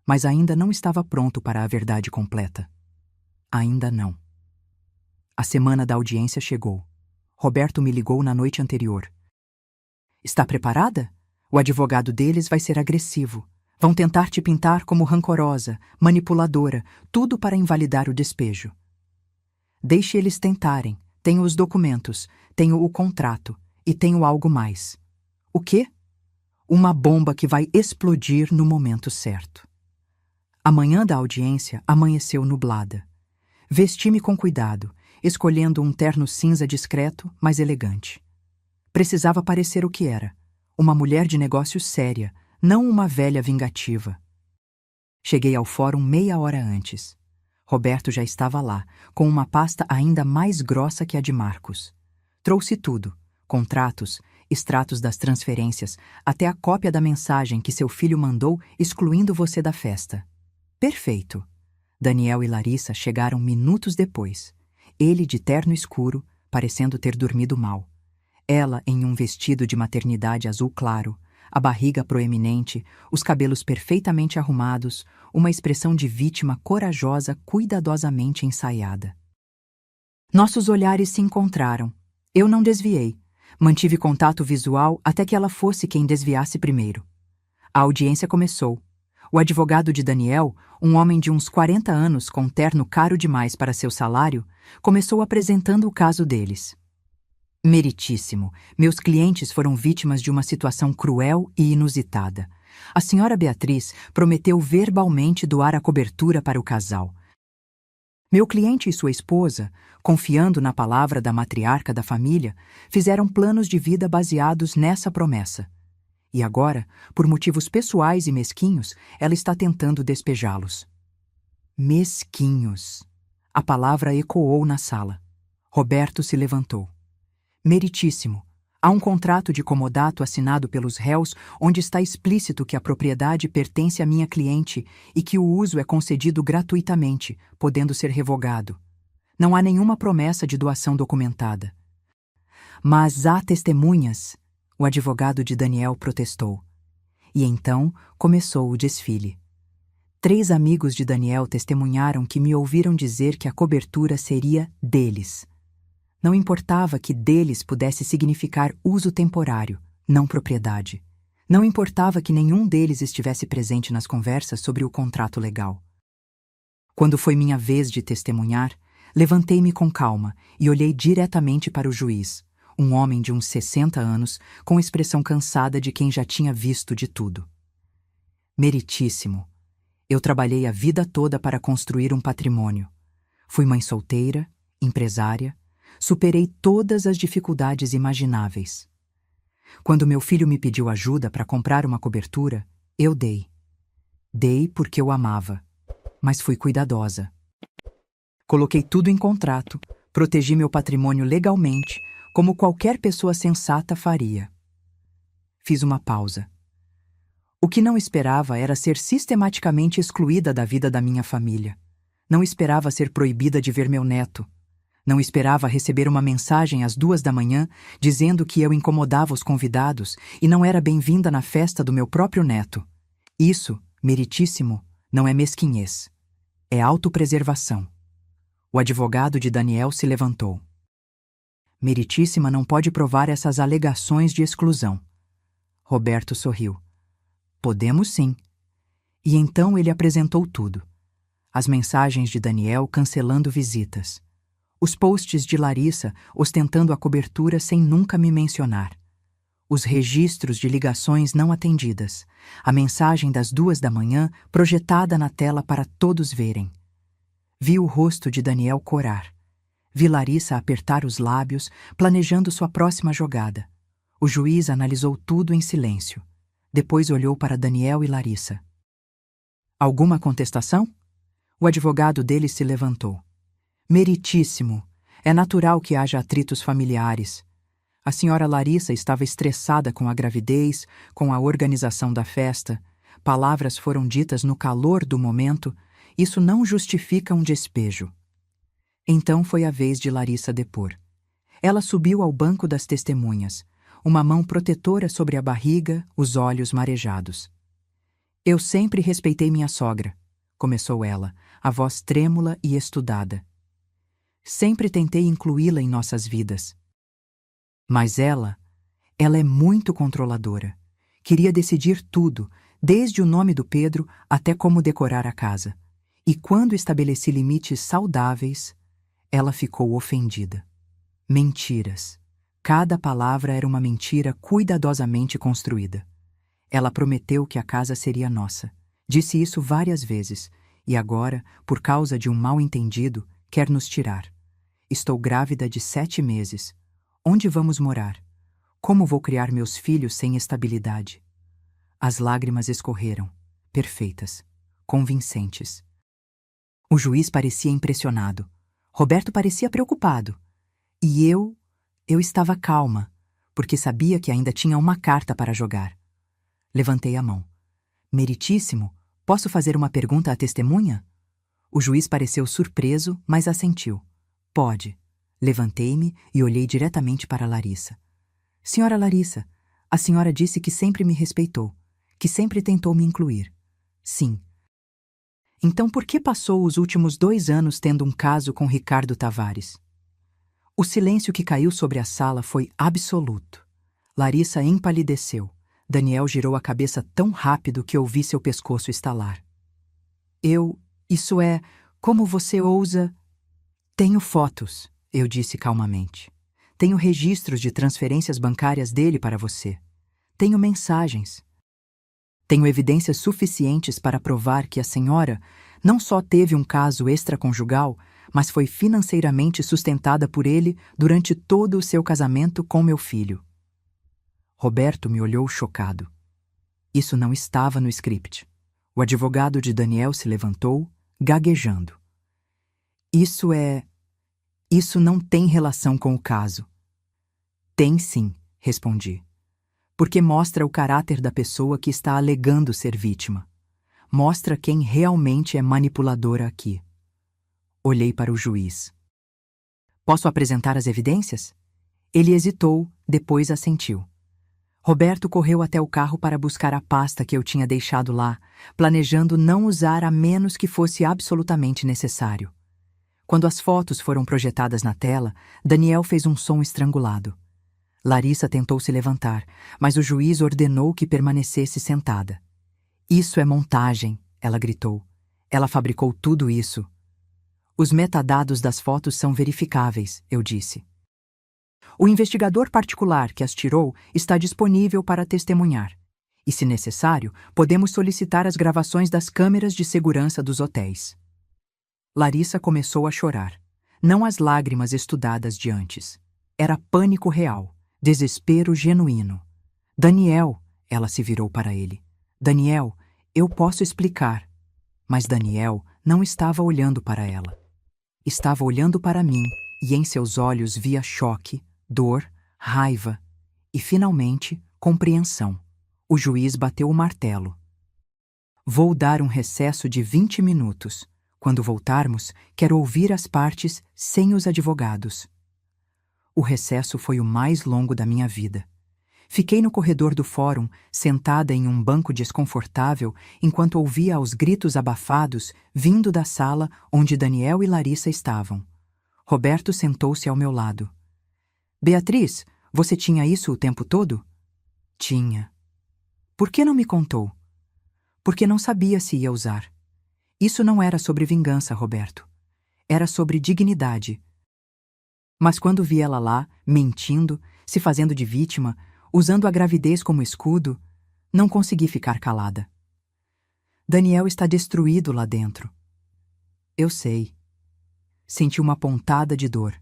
Mas ainda não estava pronto para a verdade completa. Ainda não. A semana da audiência chegou. Roberto me ligou na noite anterior. Está preparada? O advogado deles vai ser agressivo. Vão tentar te pintar como rancorosa, manipuladora, tudo para invalidar o despejo. Deixe eles tentarem. Tenho os documentos, tenho o contrato e tenho algo mais. O quê? Uma bomba que vai explodir no momento certo. A manhã da audiência amanheceu nublada. Vesti-me com cuidado, escolhendo um terno cinza discreto, mas elegante. Precisava parecer o que era, uma mulher de negócios séria, não uma velha vingativa. Cheguei ao fórum meia hora antes. Roberto já estava lá, com uma pasta ainda mais grossa que a de Marcos. Trouxe tudo, contratos, extratos das transferências, até a cópia da mensagem que seu filho mandou excluindo você da festa. Perfeito. Daniel e Larissa chegaram minutos depois. Ele de terno escuro, parecendo ter dormido mal. Ela em um vestido de maternidade azul claro, a barriga proeminente, os cabelos perfeitamente arrumados, uma expressão de vítima corajosa cuidadosamente ensaiada. Nossos olhares se encontraram. Eu não desviei. Mantive contato visual até que ela fosse quem desviasse primeiro. A audiência começou. O advogado de Daniel, um homem de uns 40 anos com terno caro demais para seu salário, começou apresentando o caso deles. Meritíssimo, meus clientes foram vítimas de uma situação cruel e inusitada. A senhora Beatriz prometeu verbalmente doar a cobertura para o casal. Meu cliente e sua esposa, confiando na palavra da matriarca da família, fizeram planos de vida baseados nessa promessa. E agora, por motivos pessoais e mesquinhos, ela está tentando despejá-los. Mesquinhos. A palavra ecoou na sala. Roberto se levantou. Meritíssimo. Há um contrato de comodato assinado pelos réus onde está explícito que a propriedade pertence à minha cliente e que o uso é concedido gratuitamente, podendo ser revogado. Não há nenhuma promessa de doação documentada. Mas há testemunhas, o advogado de Daniel protestou. E então começou o desfile. 3 amigos de Daniel testemunharam que me ouviram dizer que a cobertura seria deles. Não importava que deles pudesse significar uso temporário, não propriedade. Não importava que nenhum deles estivesse presente nas conversas sobre o contrato legal. Quando foi minha vez de testemunhar, levantei-me com calma e olhei diretamente para o juiz, um homem de uns 60 anos, com expressão cansada de quem já tinha visto de tudo. Meritíssimo. Eu trabalhei a vida toda para construir um patrimônio. Fui mãe solteira, empresária, superei todas as dificuldades imagináveis. Quando meu filho me pediu ajuda para comprar uma cobertura, eu dei. Dei porque eu amava, mas fui cuidadosa. Coloquei tudo em contrato, protegi meu patrimônio legalmente, como qualquer pessoa sensata faria. Fiz uma pausa. O que não esperava era ser sistematicamente excluída da vida da minha família. Não esperava ser proibida de ver meu neto. Não esperava receber uma mensagem às 2 da manhã dizendo que eu incomodava os convidados e não era bem-vinda na festa do meu próprio neto. Isso, meritíssimo, não é mesquinhez. É autopreservação. O advogado de Daniel se levantou. Meritíssima não pode provar essas alegações de exclusão. Roberto sorriu. Podemos sim. E então ele apresentou tudo. As mensagens de Daniel cancelando visitas. Os posts de Larissa ostentando a cobertura sem nunca me mencionar. Os registros de ligações não atendidas. A mensagem das 2 da manhã projetada na tela para todos verem. Vi o rosto de Daniel corar. Vi Larissa apertar os lábios, planejando sua próxima jogada. O juiz analisou tudo em silêncio. Depois olhou para Daniel e Larissa. Alguma contestação? O advogado dele se levantou. Meritíssimo. É natural que haja atritos familiares. A senhora Larissa estava estressada com a gravidez, com a organização da festa. Palavras foram ditas no calor do momento. Isso não justifica um despejo. Então foi a vez de Larissa depor. Ela subiu ao banco das testemunhas, uma mão protetora sobre a barriga, os olhos marejados. Eu sempre respeitei minha sogra, começou ela, a voz trêmula e estudada. Sempre tentei incluí-la em nossas vidas. Mas ela é muito controladora. Queria decidir tudo, desde o nome do Pedro até como decorar a casa. E quando estabeleci limites saudáveis, ela ficou ofendida. Mentiras. Cada palavra era uma mentira cuidadosamente construída. Ela prometeu que a casa seria nossa. Disse isso várias vezes, e agora, por causa de um mal-entendido, quer nos tirar. Estou grávida de 7 meses. Onde vamos morar? Como vou criar meus filhos sem estabilidade? As lágrimas escorreram, perfeitas, convincentes. O juiz parecia impressionado. Roberto parecia preocupado. E eu estava calma, porque sabia que ainda tinha uma carta para jogar. Levantei a mão. Meritíssimo, posso fazer uma pergunta à testemunha? O juiz pareceu surpreso, mas assentiu. Pode. Levantei-me e olhei diretamente para Larissa. Senhora Larissa, a senhora disse que sempre me respeitou, que sempre tentou me incluir. Sim. Então por que passou os últimos 2 anos tendo um caso com Ricardo Tavares? O silêncio que caiu sobre a sala foi absoluto. Larissa empalideceu. Daniel girou a cabeça tão rápido que ouvi seu pescoço estalar. Isso é, como você ousa... Tenho fotos, eu disse calmamente. Tenho registros de transferências bancárias dele para você. Tenho mensagens. Tenho evidências suficientes para provar que a senhora não só teve um caso extraconjugal, mas foi financeiramente sustentada por ele durante todo o seu casamento com meu filho. Roberto me olhou chocado. Isso não estava no script. O advogado de Daniel se levantou, gaguejando. Isso não tem relação com o caso. Tem sim, respondi. Porque mostra o caráter da pessoa que está alegando ser vítima. Mostra quem realmente é manipuladora aqui. Olhei para o juiz. Posso apresentar as evidências? Ele hesitou, depois assentiu. Roberto correu até o carro para buscar a pasta que eu tinha deixado lá, planejando não usar a menos que fosse absolutamente necessário. Quando as fotos foram projetadas na tela, Daniel fez um som estrangulado. Larissa tentou se levantar, mas o juiz ordenou que permanecesse sentada. Isso é montagem, ela gritou. Ela fabricou tudo isso. Os metadados das fotos são verificáveis, eu disse. O investigador particular que as tirou está disponível para testemunhar. E, se necessário, podemos solicitar as gravações das câmeras de segurança dos hotéis. Larissa começou a chorar. Não as lágrimas estudadas de antes. Era pânico real, desespero genuíno. Daniel, ela se virou para ele. Daniel, eu posso explicar. Mas Daniel não estava olhando para ela. Estava olhando para mim e em seus olhos via choque, dor, raiva e, finalmente, compreensão. O juiz bateu o martelo. Vou dar um recesso de 20 minutos. Quando voltarmos, quero ouvir as partes sem os advogados. O recesso foi o mais longo da minha vida. Fiquei no corredor do fórum, sentada em um banco desconfortável, enquanto ouvia os gritos abafados vindo da sala onde Daniel e Larissa estavam. Roberto sentou-se ao meu lado. Beatriz, você tinha isso o tempo todo? Tinha. Por que não me contou? Porque não sabia se ia usar. Isso não era sobre vingança, Roberto. Era sobre dignidade. Mas quando vi ela lá, mentindo, se fazendo de vítima, usando a gravidez como escudo, não consegui ficar calada. Daniel está destruído lá dentro. Eu sei. Senti uma pontada de dor.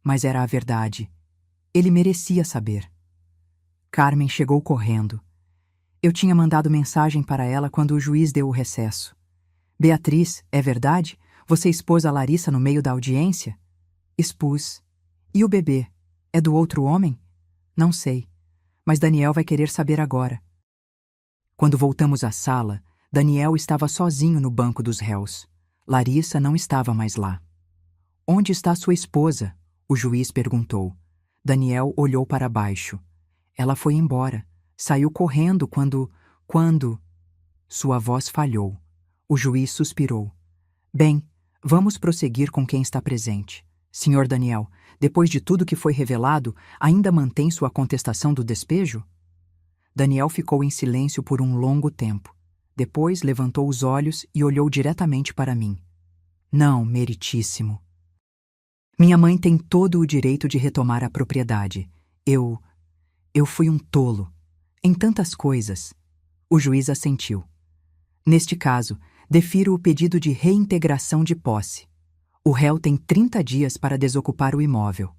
Mas era a verdade. Ele merecia saber. Carmen chegou correndo. Eu tinha mandado mensagem para ela quando o juiz deu o recesso. Beatriz, é verdade? Você expôs a Larissa no meio da audiência? Expus. E o bebê? É do outro homem? Não sei. Mas Daniel vai querer saber agora. Quando voltamos à sala, Daniel estava sozinho no banco dos réus. Larissa não estava mais lá. Onde está sua esposa? O juiz perguntou. Daniel olhou para baixo. Ela foi embora. Saiu correndo quando... Sua voz falhou. O juiz suspirou. Bem, vamos prosseguir com quem está presente. Senhor Daniel, depois de tudo que foi revelado, ainda mantém sua contestação do despejo? Daniel ficou em silêncio por um longo tempo. Depois levantou os olhos e olhou diretamente para mim. Não, meritíssimo. Minha mãe tem todo o direito de retomar a propriedade. Eu fui um tolo. Em tantas coisas. O juiz assentiu. Neste caso, defiro o pedido de reintegração de posse. O réu tem 30 dias para desocupar o imóvel.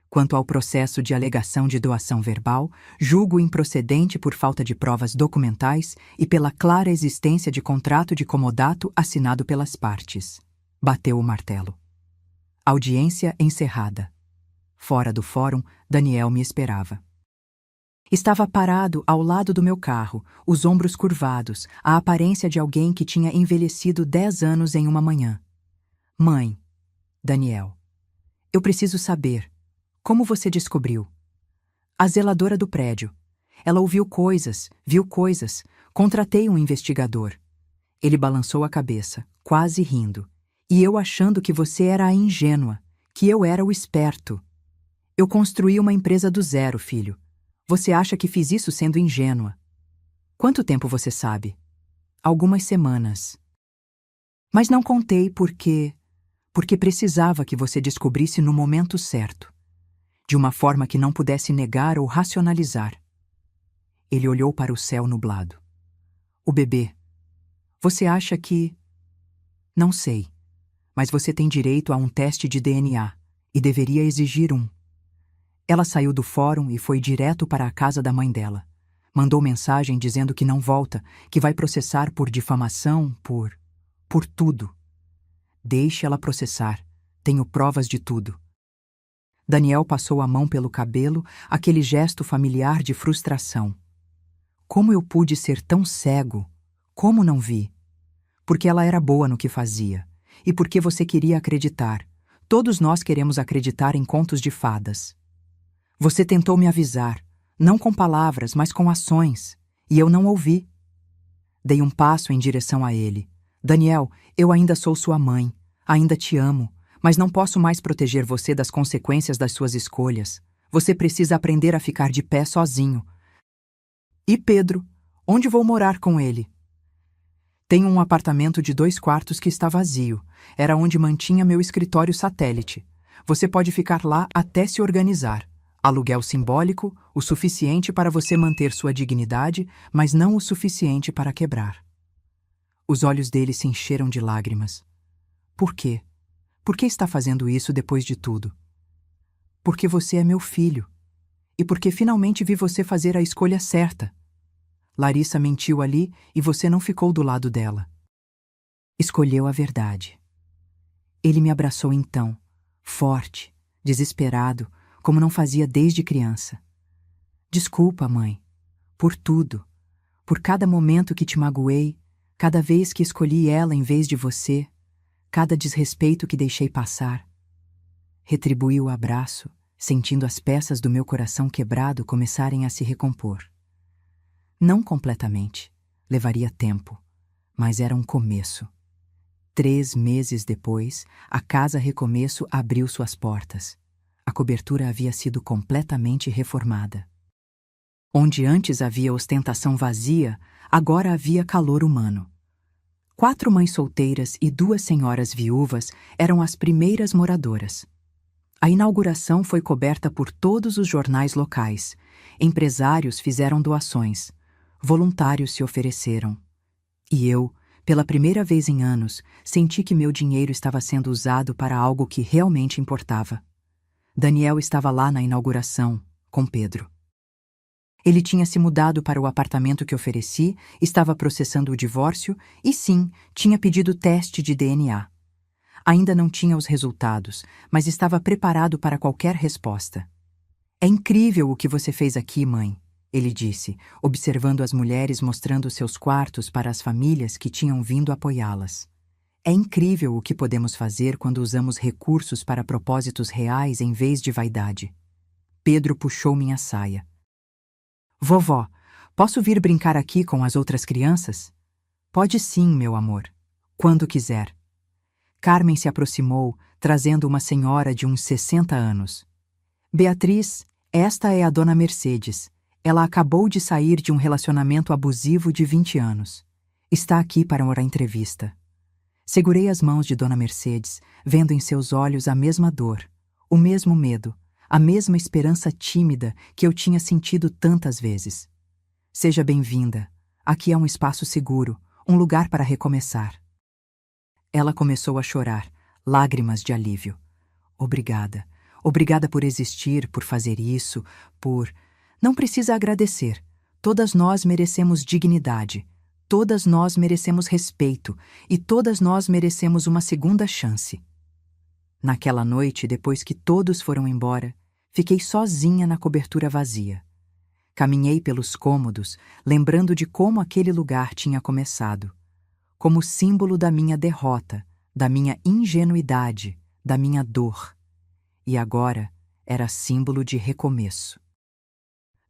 Quanto ao processo de alegação de doação verbal, julgo improcedente por falta de provas documentais e pela clara existência de contrato de comodato assinado pelas partes. Bateu o martelo. Audiência encerrada. Fora do fórum, Daniel me esperava. Estava parado ao lado do meu carro, os ombros curvados, a aparência de alguém que tinha envelhecido 10 anos em uma manhã. Mãe, Daniel, eu preciso saber, como você descobriu? A zeladora do prédio. Ela ouviu coisas, viu coisas, contratei um investigador. Ele balançou a cabeça, quase rindo, e eu achando que você era a ingênua, que eu era o esperto. Eu construí uma empresa do zero, filho. Você acha que fiz isso sendo ingênua? Quanto tempo você sabe? Algumas semanas. Mas não contei porque precisava que você descobrisse no momento certo, de uma forma que não pudesse negar ou racionalizar. Ele olhou para o céu nublado. O bebê. Você acha que... Não sei, mas você tem direito a um teste de DNA e deveria exigir um. Ela saiu do fórum e foi direto para a casa da mãe dela. Mandou mensagem dizendo que não volta, que vai processar por difamação, por tudo. Deixe ela processar. Tenho provas de tudo. Daniel passou a mão pelo cabelo, aquele gesto familiar de frustração. Como eu pude ser tão cego? Como não vi? Porque ela era boa no que fazia. E porque você queria acreditar. Todos nós queremos acreditar em contos de fadas. Você tentou me avisar, não com palavras, mas com ações, e eu não ouvi. Dei um passo em direção a ele. Daniel, eu ainda sou sua mãe, ainda te amo, mas não posso mais proteger você das consequências das suas escolhas. Você precisa aprender a ficar de pé sozinho. E Pedro? Onde vou morar com ele? Tenho um apartamento de 2 quartos que está vazio. Era onde mantinha meu escritório satélite. Você pode ficar lá até se organizar. Aluguel simbólico, o suficiente para você manter sua dignidade, mas não o suficiente para quebrar. Os olhos dele se encheram de lágrimas. Por quê? Por que está fazendo isso depois de tudo? Porque você é meu filho. E porque finalmente vi você fazer a escolha certa. Larissa mentiu ali e você não ficou do lado dela. Escolheu a verdade. Ele me abraçou então, forte, desesperado, como não fazia desde criança. Desculpa, mãe, por tudo. por cada momento que te magoei, cada vez que escolhi ela em vez de você, cada desrespeito que deixei passar. Retribuí o abraço, sentindo as peças do meu coração quebrado começarem a se recompor. Não completamente, levaria tempo, mas era um começo. 3 meses depois, a Casa Recomeço abriu suas portas. A cobertura havia sido completamente reformada. Onde antes havia ostentação vazia, agora havia calor humano. 4 mães solteiras e 2 senhoras viúvas eram as primeiras moradoras. A inauguração foi coberta por todos os jornais locais. Empresários fizeram doações. Voluntários se ofereceram. E eu, pela primeira vez em anos, senti que meu dinheiro estava sendo usado para algo que realmente importava. Daniel estava lá na inauguração, com Pedro. Ele tinha se mudado para o apartamento que ofereci, estava processando o divórcio e, sim, tinha pedido teste de DNA. Ainda não tinha os resultados, mas estava preparado para qualquer resposta. "É incrível o que você fez aqui, mãe", ele disse, observando as mulheres mostrando seus quartos para as famílias que tinham vindo apoiá-las. "É incrível o que podemos fazer quando usamos recursos para propósitos reais em vez de vaidade." Pedro puxou minha saia. "Vovó, posso vir brincar aqui com as outras crianças?" "Pode sim, meu amor. Quando quiser." Carmen se aproximou, trazendo uma senhora de uns 60 anos. "Beatriz, esta é a dona Mercedes. Ela acabou de sair de um relacionamento abusivo de 20 anos. Está aqui para uma entrevista." Segurei as mãos de dona Mercedes, vendo em seus olhos a mesma dor, o mesmo medo, a mesma esperança tímida que eu tinha sentido tantas vezes. "Seja bem-vinda. Aqui é um espaço seguro, um lugar para recomeçar." Ela começou a chorar, lágrimas de alívio. "Obrigada. Obrigada por existir, por fazer isso, por... Não precisa agradecer. Todas nós merecemos dignidade. Todas nós merecemos respeito. E todas nós merecemos uma segunda chance." Naquela noite, depois que todos foram embora, fiquei sozinha na cobertura vazia. Caminhei pelos cômodos, lembrando de como aquele lugar tinha começado. Como símbolo da minha derrota, da minha ingenuidade, da minha dor. E agora era símbolo de recomeço.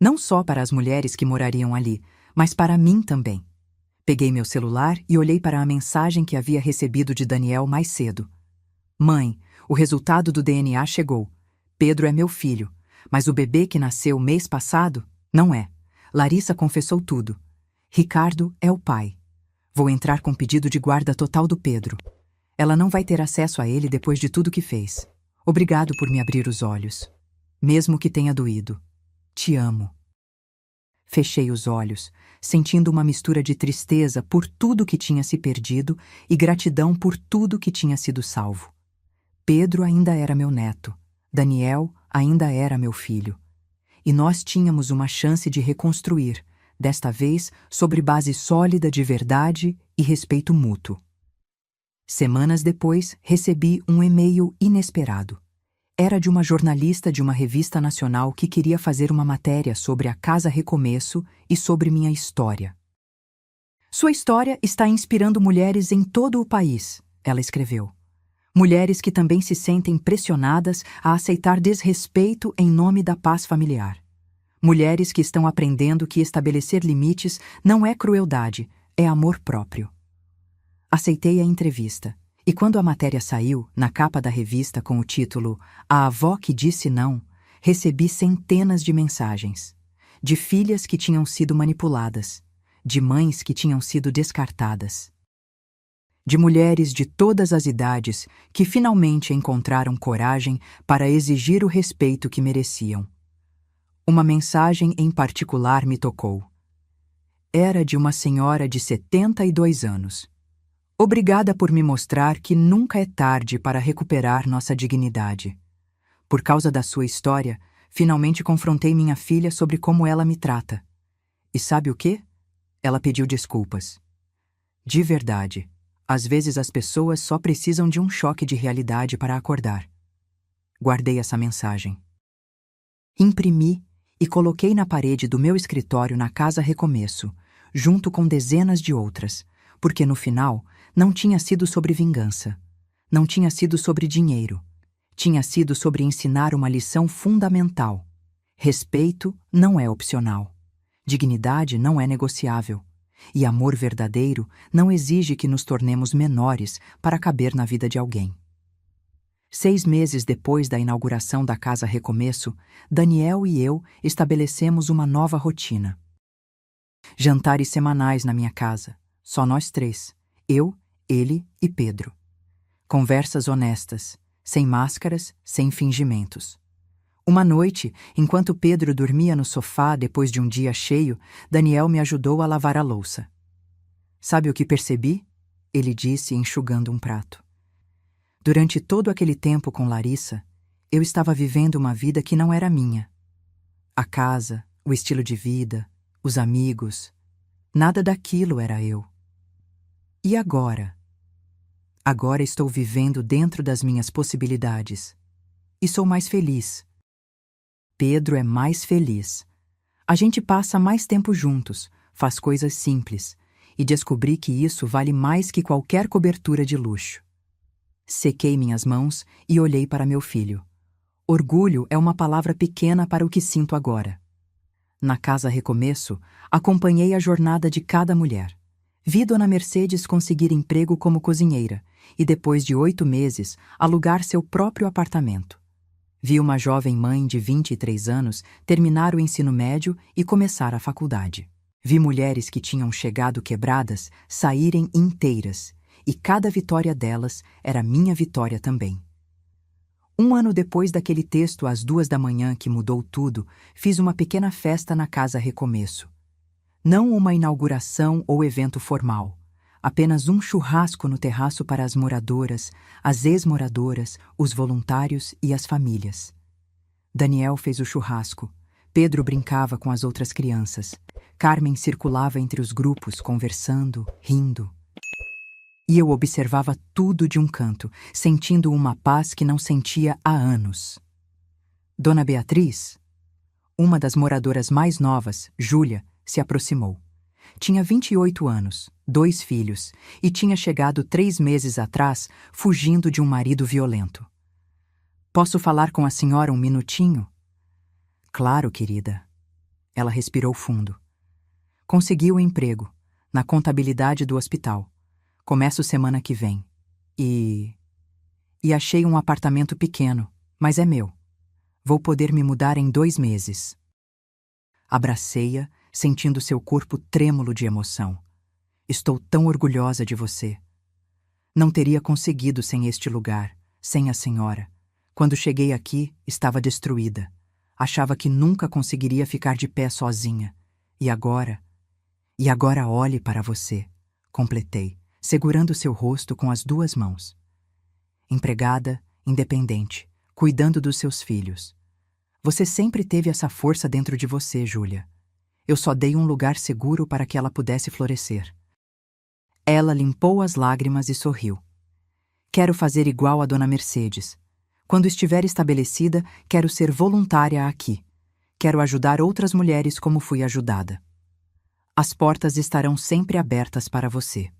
Não só para as mulheres que morariam ali, mas para mim também. Peguei meu celular e olhei para a mensagem que havia recebido de Daniel mais cedo. "Mãe, o resultado do DNA chegou. Pedro é meu filho, mas o bebê que nasceu mês passado, não é. Larissa confessou tudo. Ricardo é o pai. Vou entrar com pedido de guarda total do Pedro. Ela não vai ter acesso a ele depois de tudo que fez. Obrigado por me abrir os olhos. Mesmo que tenha doído. Te amo." Fechei os olhos, sentindo uma mistura de tristeza por tudo que tinha se perdido e gratidão por tudo que tinha sido salvo. Pedro ainda era meu neto. Daniel ainda era meu filho. E nós tínhamos uma chance de reconstruir, desta vez sobre base sólida de verdade e respeito mútuo. Semanas depois, recebi um e-mail inesperado. Era de uma jornalista de uma revista nacional que queria fazer uma matéria sobre a Casa Recomeço e sobre minha história. "Sua história está inspirando mulheres em todo o país", ela escreveu. "Mulheres que também se sentem pressionadas a aceitar desrespeito em nome da paz familiar. Mulheres que estão aprendendo que estabelecer limites não é crueldade, é amor próprio." Aceitei a entrevista, e quando a matéria saiu, na capa da revista com o título "A Avó que Disse Não", recebi centenas de mensagens. De filhas que tinham sido manipuladas, de mães que tinham sido descartadas. De mulheres de todas as idades que finalmente encontraram coragem para exigir o respeito que mereciam. Uma mensagem em particular me tocou. Era de uma senhora de 72 anos. "Obrigada por me mostrar que nunca é tarde para recuperar nossa dignidade. Por causa da sua história, finalmente confrontei minha filha sobre como ela me trata. E sabe o quê? Ela pediu desculpas. De verdade, às vezes as pessoas só precisam de um choque de realidade para acordar." Guardei essa mensagem. Imprimi e coloquei na parede do meu escritório na Casa Recomeço, junto com dezenas de outras, porque no final não tinha sido sobre vingança, não tinha sido sobre dinheiro, tinha sido sobre ensinar uma lição fundamental. Respeito não é opcional, dignidade não é negociável, e amor verdadeiro não exige que nos tornemos menores para caber na vida de alguém. 6 meses depois da inauguração da Casa Recomeço, Daniel e eu estabelecemos uma nova rotina. Jantares semanais na minha casa, só nós 3, eu, ele e Pedro. Conversas honestas, sem máscaras, sem fingimentos. Uma noite, enquanto Pedro dormia no sofá depois de um dia cheio, Daniel me ajudou a lavar a louça. Sabe o que percebi? Ele disse, enxugando um prato. Durante todo aquele tempo com Larissa, eu estava vivendo uma vida que não era minha. A casa, o estilo de vida, os amigos, nada daquilo era eu. E agora? Agora estou vivendo dentro das minhas possibilidades. E sou mais feliz. Pedro é mais feliz. A gente passa mais tempo juntos, faz coisas simples, e descobri que isso vale mais que qualquer cobertura de luxo. Sequei minhas mãos e olhei para meu filho. Orgulho é uma palavra pequena para o que sinto agora. Na Casa Recomeço, acompanhei a jornada de cada mulher. Vi Dona Mercedes conseguir emprego como cozinheira e, depois de 8 meses, alugar seu próprio apartamento. Vi uma jovem mãe de 23 anos terminar o ensino médio e começar a faculdade. Vi mulheres que tinham chegado quebradas saírem inteiras, e cada vitória delas era minha vitória também. 1 ano depois daquele texto às 2 da manhã que mudou tudo, fiz uma pequena festa na Casa Recomeço. Não uma inauguração ou evento formal, apenas um churrasco no terraço para as moradoras, as ex-moradoras, os voluntários e as famílias. Daniel fez o churrasco, Pedro brincava com as outras crianças, Carmen circulava entre os grupos, conversando, rindo. E eu observava tudo de um canto, sentindo uma paz que não sentia há anos. Dona Beatriz, uma das moradoras mais novas, Júlia, se aproximou. Tinha 28 anos, 2 filhos, e tinha chegado 3 meses atrás, fugindo de um marido violento. Posso falar com a senhora um minutinho? Claro, querida. Ela respirou fundo. Consegui o emprego, na contabilidade do hospital. Começo semana que vem. E achei um apartamento pequeno, mas é meu. Vou poder me mudar em 2 meses. Abracei-a, sentindo seu corpo trêmulo de emoção. Estou tão orgulhosa de você. Não teria conseguido sem este lugar, sem a senhora. Quando cheguei aqui, estava destruída. Achava que nunca conseguiria ficar de pé sozinha. E agora olhe para você, completei, segurando seu rosto com as 2 mãos. Empregada, independente, cuidando dos seus filhos. Você sempre teve essa força dentro de você, Júlia. Eu só dei um lugar seguro para que ela pudesse florescer. Ela limpou as lágrimas e sorriu. Quero fazer igual a Dona Mercedes. Quando estiver estabelecida, quero ser voluntária aqui. Quero ajudar outras mulheres como fui ajudada. As portas estarão sempre abertas para você.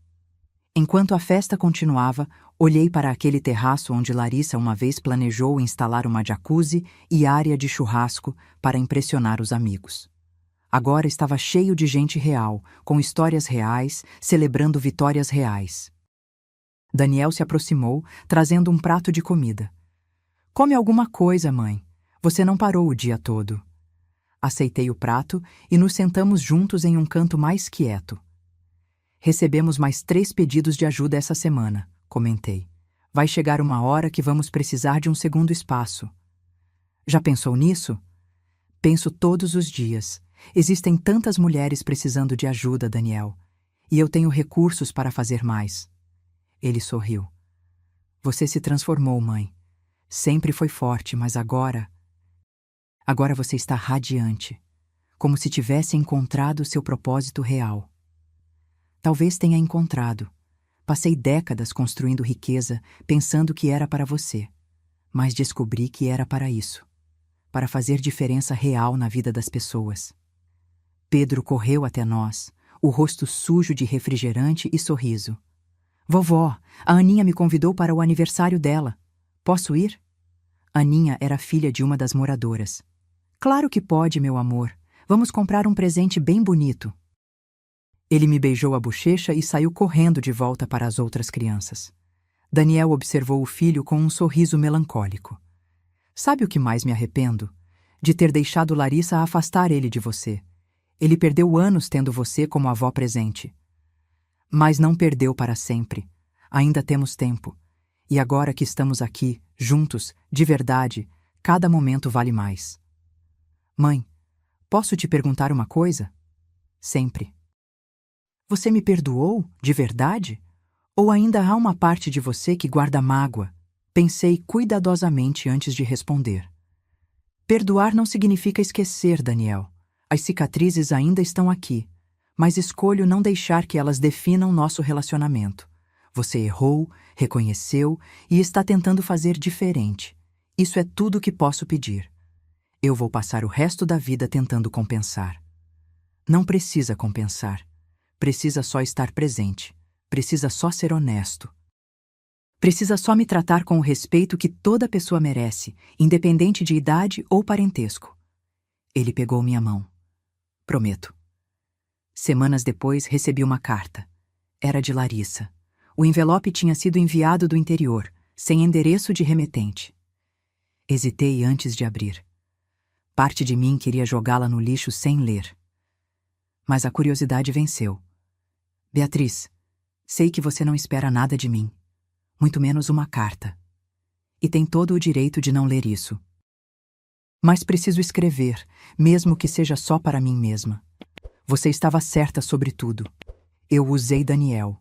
Enquanto a festa continuava, olhei para aquele terraço onde Larissa uma vez planejou instalar uma jacuzzi e área de churrasco para impressionar os amigos. Agora estava cheio de gente real, com histórias reais, celebrando vitórias reais. Daniel se aproximou, trazendo um prato de comida. Come alguma coisa, mãe. Você não parou o dia todo. Aceitei o prato e nos sentamos juntos em um canto mais quieto. Recebemos mais 3 pedidos de ajuda essa semana, comentei. Vai chegar uma hora que vamos precisar de um segundo espaço. Já pensou nisso? Penso todos os dias. Existem tantas mulheres precisando de ajuda, Daniel. E eu tenho recursos para fazer mais. Ele sorriu. Você se transformou, mãe. Sempre foi forte, mas agora você está radiante, como se tivesse encontrado seu propósito real. Talvez tenha encontrado. Passei décadas construindo riqueza, pensando que era para você, mas descobri que era para isso, para fazer diferença real na vida das pessoas. Pedro correu até nós, o rosto sujo de refrigerante e sorriso. Vovó, a Aninha me convidou para o aniversário dela. Posso ir? Aninha era filha de uma das moradoras. Claro que pode, meu amor. Vamos comprar um presente bem bonito. Ele me beijou a bochecha e saiu correndo de volta para as outras crianças. Daniel observou o filho com um sorriso melancólico. Sabe o que mais me arrependo? De ter deixado Larissa afastar ele de você. Ele perdeu anos tendo você como avó presente. Mas não perdeu para sempre. Ainda temos tempo. E agora que estamos aqui, juntos, de verdade, cada momento vale mais. Mãe, posso te perguntar uma coisa? Sempre. Você me perdoou, de verdade? Ou ainda há uma parte de você que guarda mágoa? Pensei cuidadosamente antes de responder. Perdoar não significa esquecer, Daniel. As cicatrizes ainda estão aqui, mas escolho não deixar que elas definam nosso relacionamento. Você errou, reconheceu e está tentando fazer diferente. Isso é tudo o que posso pedir. Eu vou passar o resto da vida tentando compensar. Não precisa compensar. Precisa só estar presente. Precisa só ser honesto. Precisa só me tratar com o respeito que toda pessoa merece, independente de idade ou parentesco. Ele pegou minha mão. Prometo. Semanas depois, recebi uma carta. Era de Larissa. O envelope tinha sido enviado do interior, sem endereço de remetente. Hesitei antes de abrir. Parte de mim queria jogá-la no lixo sem ler. Mas a curiosidade venceu. Beatriz, sei que você não espera nada de mim, muito menos uma carta. E tem todo o direito de não ler isso. Mas preciso escrever, mesmo que seja só para mim mesma. Você estava certa sobre tudo. Eu usei Daniel.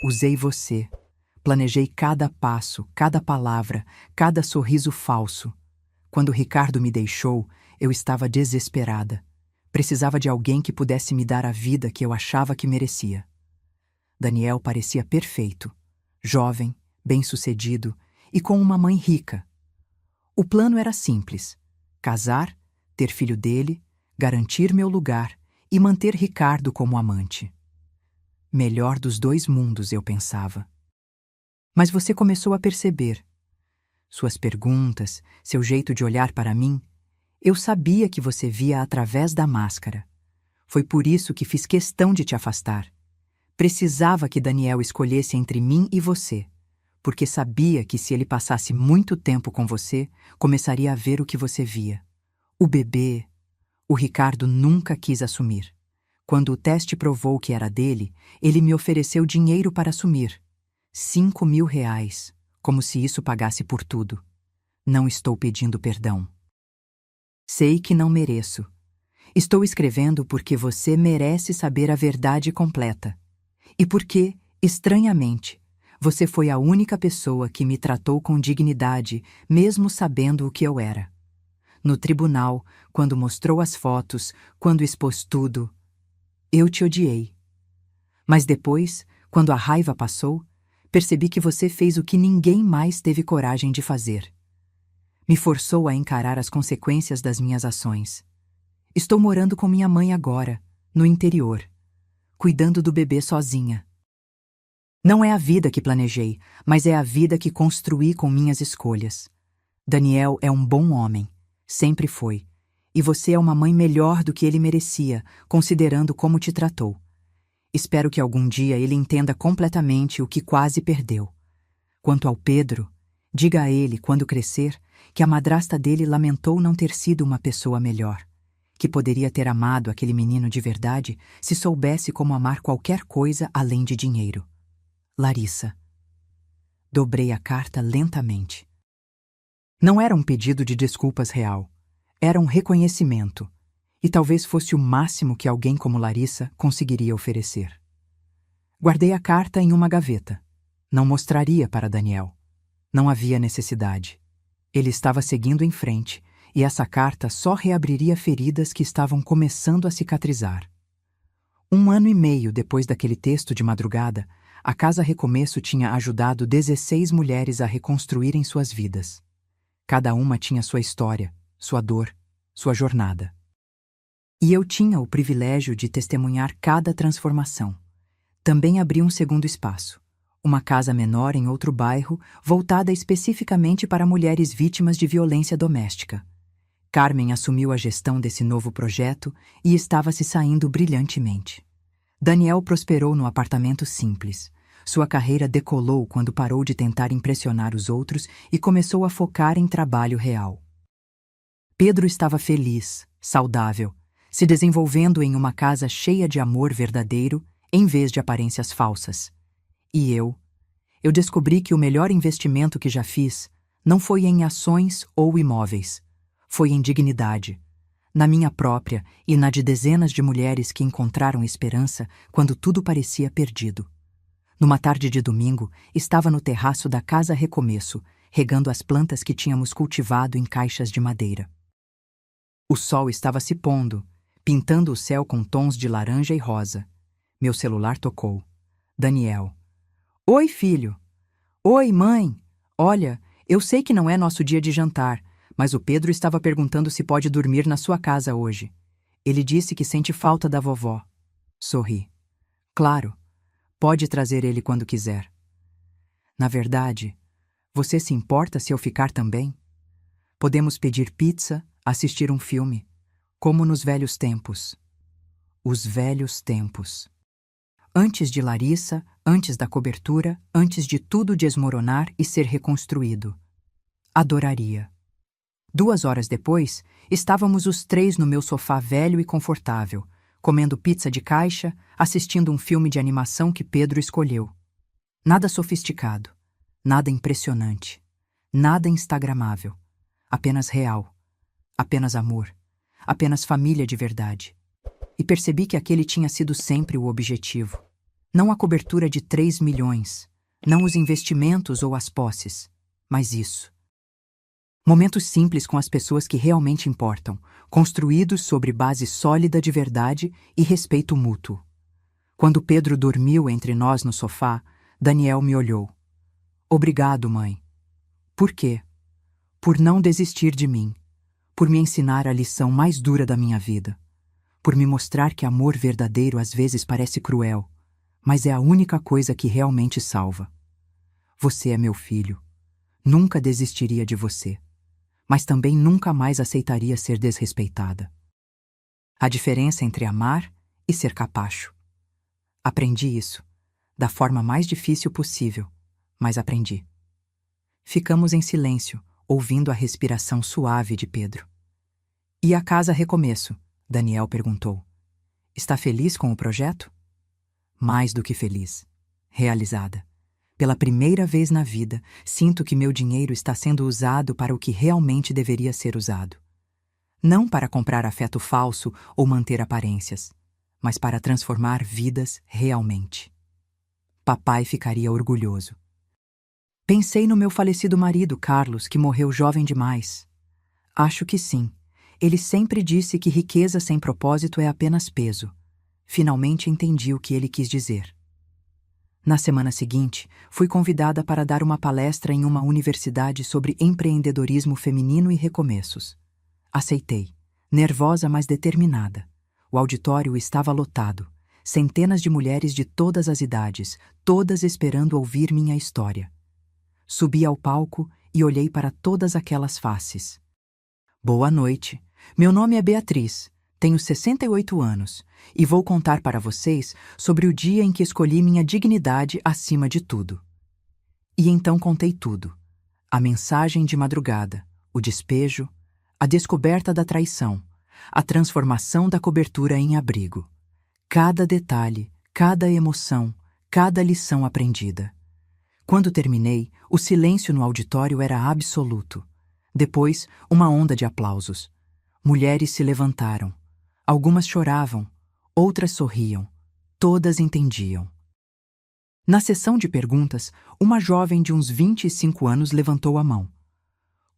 Usei você. Planejei cada passo, cada palavra, cada sorriso falso. Quando Ricardo me deixou, eu estava desesperada. Precisava de alguém que pudesse me dar a vida que eu achava que merecia. Daniel parecia perfeito, jovem, bem-sucedido e com uma mãe rica. O plano era simples: casar, ter filho dele, garantir meu lugar e manter Ricardo como amante. Melhor dos dois mundos, eu pensava. Mas você começou a perceber. Suas perguntas, seu jeito de olhar para mim, eu sabia que você via através da máscara. Foi por isso que fiz questão de te afastar. Precisava que Daniel escolhesse entre mim e você, porque sabia que se ele passasse muito tempo com você, começaria a ver o que você via. O bebê, o Ricardo nunca quis assumir. Quando o teste provou que era dele, ele me ofereceu dinheiro para assumir. R$ 5.000, como se isso pagasse por tudo. Não estou pedindo perdão. Sei que não mereço. Estou escrevendo porque você merece saber a verdade completa. E porque, estranhamente, você foi a única pessoa que me tratou com dignidade, mesmo sabendo o que eu era. No tribunal, quando mostrou as fotos, quando expôs tudo, eu te odiei. Mas depois, quando a raiva passou, percebi que você fez o que ninguém mais teve coragem de fazer. Me forçou a encarar as consequências das minhas ações. Estou morando com minha mãe agora, no interior, cuidando do bebê sozinha. Não é a vida que planejei, mas é a vida que construí com minhas escolhas. Daniel é um bom homem, sempre foi. E você é uma mãe melhor do que ele merecia, considerando como te tratou. Espero que algum dia ele entenda completamente o que quase perdeu. Quanto ao Pedro, diga a ele, quando crescer, que a madrasta dele lamentou não ter sido uma pessoa melhor, que poderia ter amado aquele menino de verdade se soubesse como amar qualquer coisa além de dinheiro. Larissa. Dobrei a carta lentamente. Não era um pedido de desculpas real. Era um reconhecimento, e talvez fosse o máximo que alguém como Larissa conseguiria oferecer. Guardei a carta em uma gaveta. Não mostraria para Daniel. Não havia necessidade. Ele estava seguindo em frente, e essa carta só reabriria feridas que estavam começando a cicatrizar. 1 ano e meio depois daquele texto de madrugada, a Casa Recomeço tinha ajudado 16 mulheres a reconstruírem suas vidas. Cada uma tinha sua história, sua dor, sua jornada. E eu tinha o privilégio de testemunhar cada transformação. Também abri um segundo espaço, uma casa menor em outro bairro, voltada especificamente para mulheres vítimas de violência doméstica. Carmen assumiu a gestão desse novo projeto e estava se saindo brilhantemente. Daniel prosperou no apartamento simples. Sua carreira decolou quando parou de tentar impressionar os outros e começou a focar em trabalho real. Pedro estava feliz, saudável, se desenvolvendo em uma casa cheia de amor verdadeiro em vez de aparências falsas. E eu descobri que o melhor investimento que já fiz não foi em ações ou imóveis, foi em dignidade, na minha própria e na de dezenas de mulheres que encontraram esperança quando tudo parecia perdido. Numa tarde de domingo, estava no terraço da Casa Recomeço, regando as plantas que tínhamos cultivado em caixas de madeira. O sol estava se pondo, pintando o céu com tons de laranja e rosa. Meu celular tocou. Daniel. Oi, filho. Oi, mãe. Olha, eu sei que não é nosso dia de jantar, mas o Pedro estava perguntando se pode dormir na sua casa hoje. Ele disse que sente falta da vovó. Sorri. Claro, pode trazer ele quando quiser. Na verdade, você se importa se eu ficar também? Podemos pedir pizza, assistir um filme, como nos velhos tempos. Os velhos tempos. Antes de Larissa, antes da cobertura, antes de tudo desmoronar e ser reconstruído. Adoraria. 2 horas depois, estávamos os 3 no meu sofá velho e confortável, comendo pizza de caixa, assistindo um filme de animação que Pedro escolheu. Nada sofisticado, nada impressionante, nada instagramável, apenas real, apenas amor, apenas família de verdade. E percebi que aquele tinha sido sempre o objetivo. Não a cobertura de 3 milhões, não os investimentos ou as posses, mas isso. Momentos simples com as pessoas que realmente importam, construídos sobre base sólida de verdade e respeito mútuo. Quando Pedro dormiu entre nós no sofá, Daniel me olhou. Obrigado, mãe. Por quê? Por não desistir de mim, por me ensinar a lição mais dura da minha vida, por me mostrar que amor verdadeiro às vezes parece cruel, mas é a única coisa que realmente salva. Você é meu filho. Nunca desistiria de você, mas também nunca mais aceitaria ser desrespeitada. A diferença entre amar e ser capacho. Aprendi isso, da forma mais difícil possível, mas aprendi. Ficamos em silêncio, ouvindo a respiração suave de Pedro. E a Casa Recomeço? Daniel perguntou. Está feliz com o projeto? Mais do que feliz. Realizada. Pela primeira vez na vida, sinto que meu dinheiro está sendo usado para o que realmente deveria ser usado. Não para comprar afeto falso ou manter aparências, mas para transformar vidas realmente. Papai ficaria orgulhoso. Pensei no meu falecido marido, Carlos, que morreu jovem demais. Acho que sim. Ele sempre disse que riqueza sem propósito é apenas peso. Finalmente entendi o que ele quis dizer. Na semana seguinte, fui convidada para dar uma palestra em uma universidade sobre empreendedorismo feminino e recomeços. Aceitei, nervosa mas determinada. O auditório estava lotado, centenas de mulheres de todas as idades, todas esperando ouvir minha história. Subi ao palco e olhei para todas aquelas faces. Boa noite. Meu nome é Beatriz. Tenho 68 anos e vou contar para vocês sobre o dia em que escolhi minha dignidade acima de tudo. E então contei tudo. A mensagem de madrugada, o despejo, a descoberta da traição, a transformação da cobertura em abrigo. Cada detalhe, cada emoção, cada lição aprendida. Quando terminei, o silêncio no auditório era absoluto. Depois, uma onda de aplausos. Mulheres se levantaram. Algumas choravam, outras sorriam, todas entendiam. Na sessão de perguntas, uma jovem de uns 25 anos levantou a mão.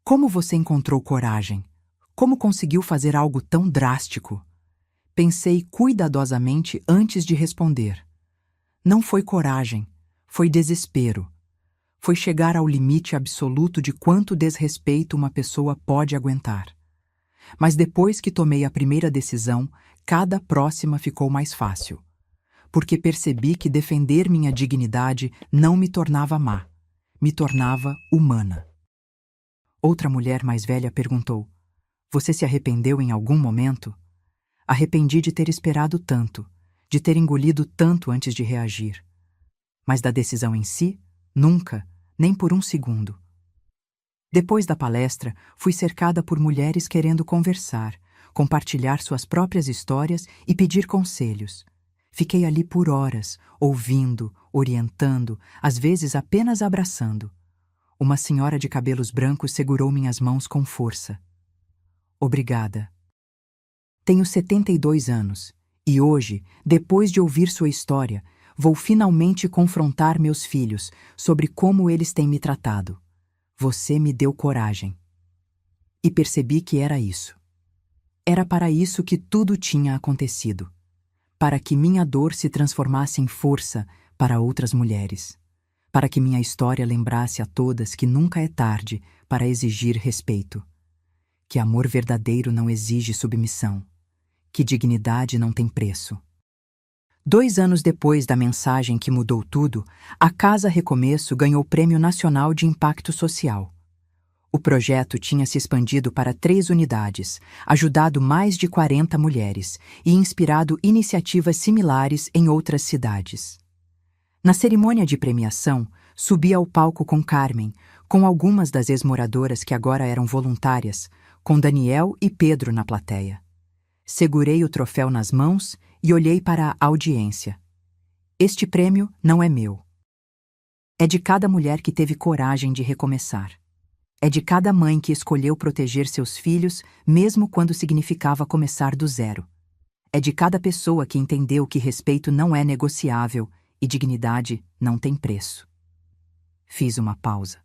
Como você encontrou coragem? Como conseguiu fazer algo tão drástico? Pensei cuidadosamente antes de responder. Não foi coragem, foi desespero. Foi chegar ao limite absoluto de quanto desrespeito uma pessoa pode aguentar. Mas depois que tomei a primeira decisão, cada próxima ficou mais fácil. Porque percebi que defender minha dignidade não me tornava má, me tornava humana. Outra mulher mais velha perguntou: "Você se arrependeu em algum momento?" Arrependi de ter esperado tanto, de ter engolido tanto antes de reagir. Mas da decisão em si, nunca, nem por um segundo. Depois da palestra, fui cercada por mulheres querendo conversar, compartilhar suas próprias histórias e pedir conselhos. Fiquei ali por horas, ouvindo, orientando, às vezes apenas abraçando. Uma senhora de cabelos brancos segurou minhas mãos com força. Obrigada. Tenho 72 anos e hoje, depois de ouvir sua história, vou finalmente confrontar meus filhos sobre como eles têm me tratado. Você me deu coragem. E percebi que era isso. Era para isso que tudo tinha acontecido. Para que minha dor se transformasse em força para outras mulheres. Para que minha história lembrasse a todas que nunca é tarde para exigir respeito. Que amor verdadeiro não exige submissão. Que dignidade não tem preço. 2 anos depois da mensagem que mudou tudo, a Casa Recomeço ganhou o Prêmio Nacional de Impacto Social. O projeto tinha se expandido para 3 unidades, ajudado mais de 40 mulheres e inspirado iniciativas similares em outras cidades. Na cerimônia de premiação, subi ao palco com Carmen, com algumas das ex-moradoras que agora eram voluntárias, com Daniel e Pedro na plateia. Segurei o troféu nas mãos e olhei para a audiência. Este prêmio não é meu. É de cada mulher que teve coragem de recomeçar. É de cada mãe que escolheu proteger seus filhos, mesmo quando significava começar do zero. É de cada pessoa que entendeu que respeito não é negociável e dignidade não tem preço. Fiz uma pausa.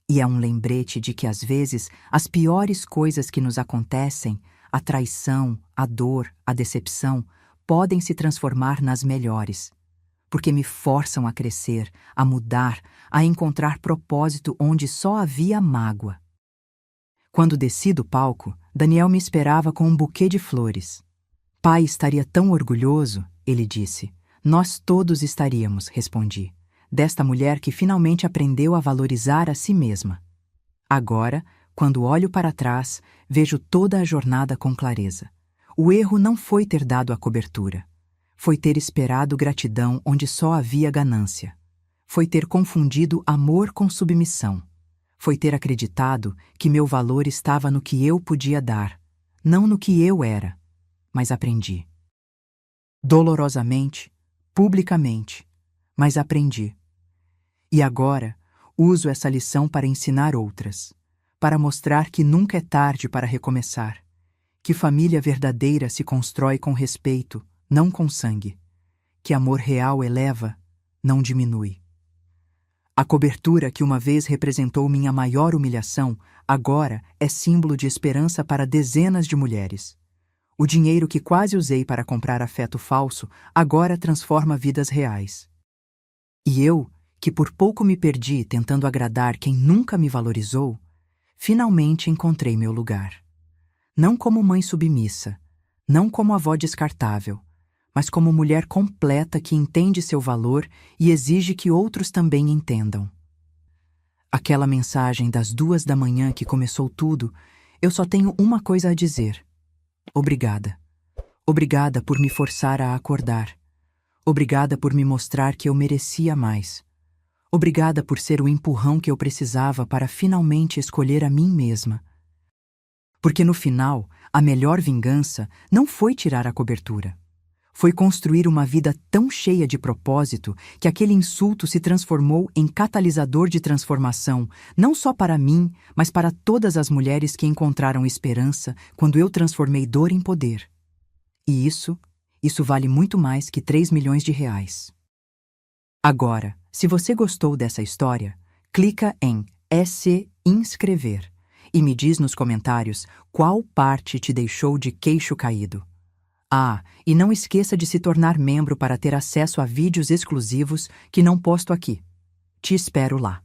E é um lembrete de que, às vezes, as piores coisas que nos acontecem, a traição, a dor, a decepção, podem se transformar nas melhores, porque me forçam a crescer, a mudar, a encontrar propósito onde só havia mágoa. Quando desci do palco, Daniel me esperava com um buquê de flores. "Pai estaria tão orgulhoso", ele disse. "Nós todos estaríamos", respondi, desta mulher que finalmente aprendeu a valorizar a si mesma. Agora, quando olho para trás, vejo toda a jornada com clareza. O erro não foi ter dado a cobertura. Foi ter esperado gratidão onde só havia ganância. Foi ter confundido amor com submissão. Foi ter acreditado que meu valor estava no que eu podia dar, não no que eu era. Mas aprendi. Dolorosamente, publicamente, mas aprendi. E agora, uso essa lição para ensinar outras. Para mostrar que nunca é tarde para recomeçar, que família verdadeira se constrói com respeito, não com sangue, que amor real eleva, não diminui. A cobertura que uma vez representou minha maior humilhação, agora é símbolo de esperança para dezenas de mulheres. O dinheiro que quase usei para comprar afeto falso, agora transforma vidas reais. E eu, que por pouco me perdi tentando agradar quem nunca me valorizou, finalmente encontrei meu lugar. Não como mãe submissa, não como avó descartável, mas como mulher completa que entende seu valor e exige que outros também entendam. Aquela mensagem das 2 da manhã que começou tudo, eu só tenho uma coisa a dizer. Obrigada. Obrigada por me forçar a acordar. Obrigada por me mostrar que eu merecia mais. Obrigada por ser o empurrão que eu precisava para finalmente escolher a mim mesma. Porque no final, a melhor vingança não foi tirar a cobertura. Foi construir uma vida tão cheia de propósito que aquele insulto se transformou em catalisador de transformação, não só para mim, mas para todas as mulheres que encontraram esperança quando eu transformei dor em poder. E isso vale muito mais que 3 milhões de reais. Agora, se você gostou dessa história, clica em se inscrever e me diz nos comentários qual parte te deixou de queixo caído. Ah, e não esqueça de se tornar membro para ter acesso a vídeos exclusivos que não posto aqui. Te espero lá.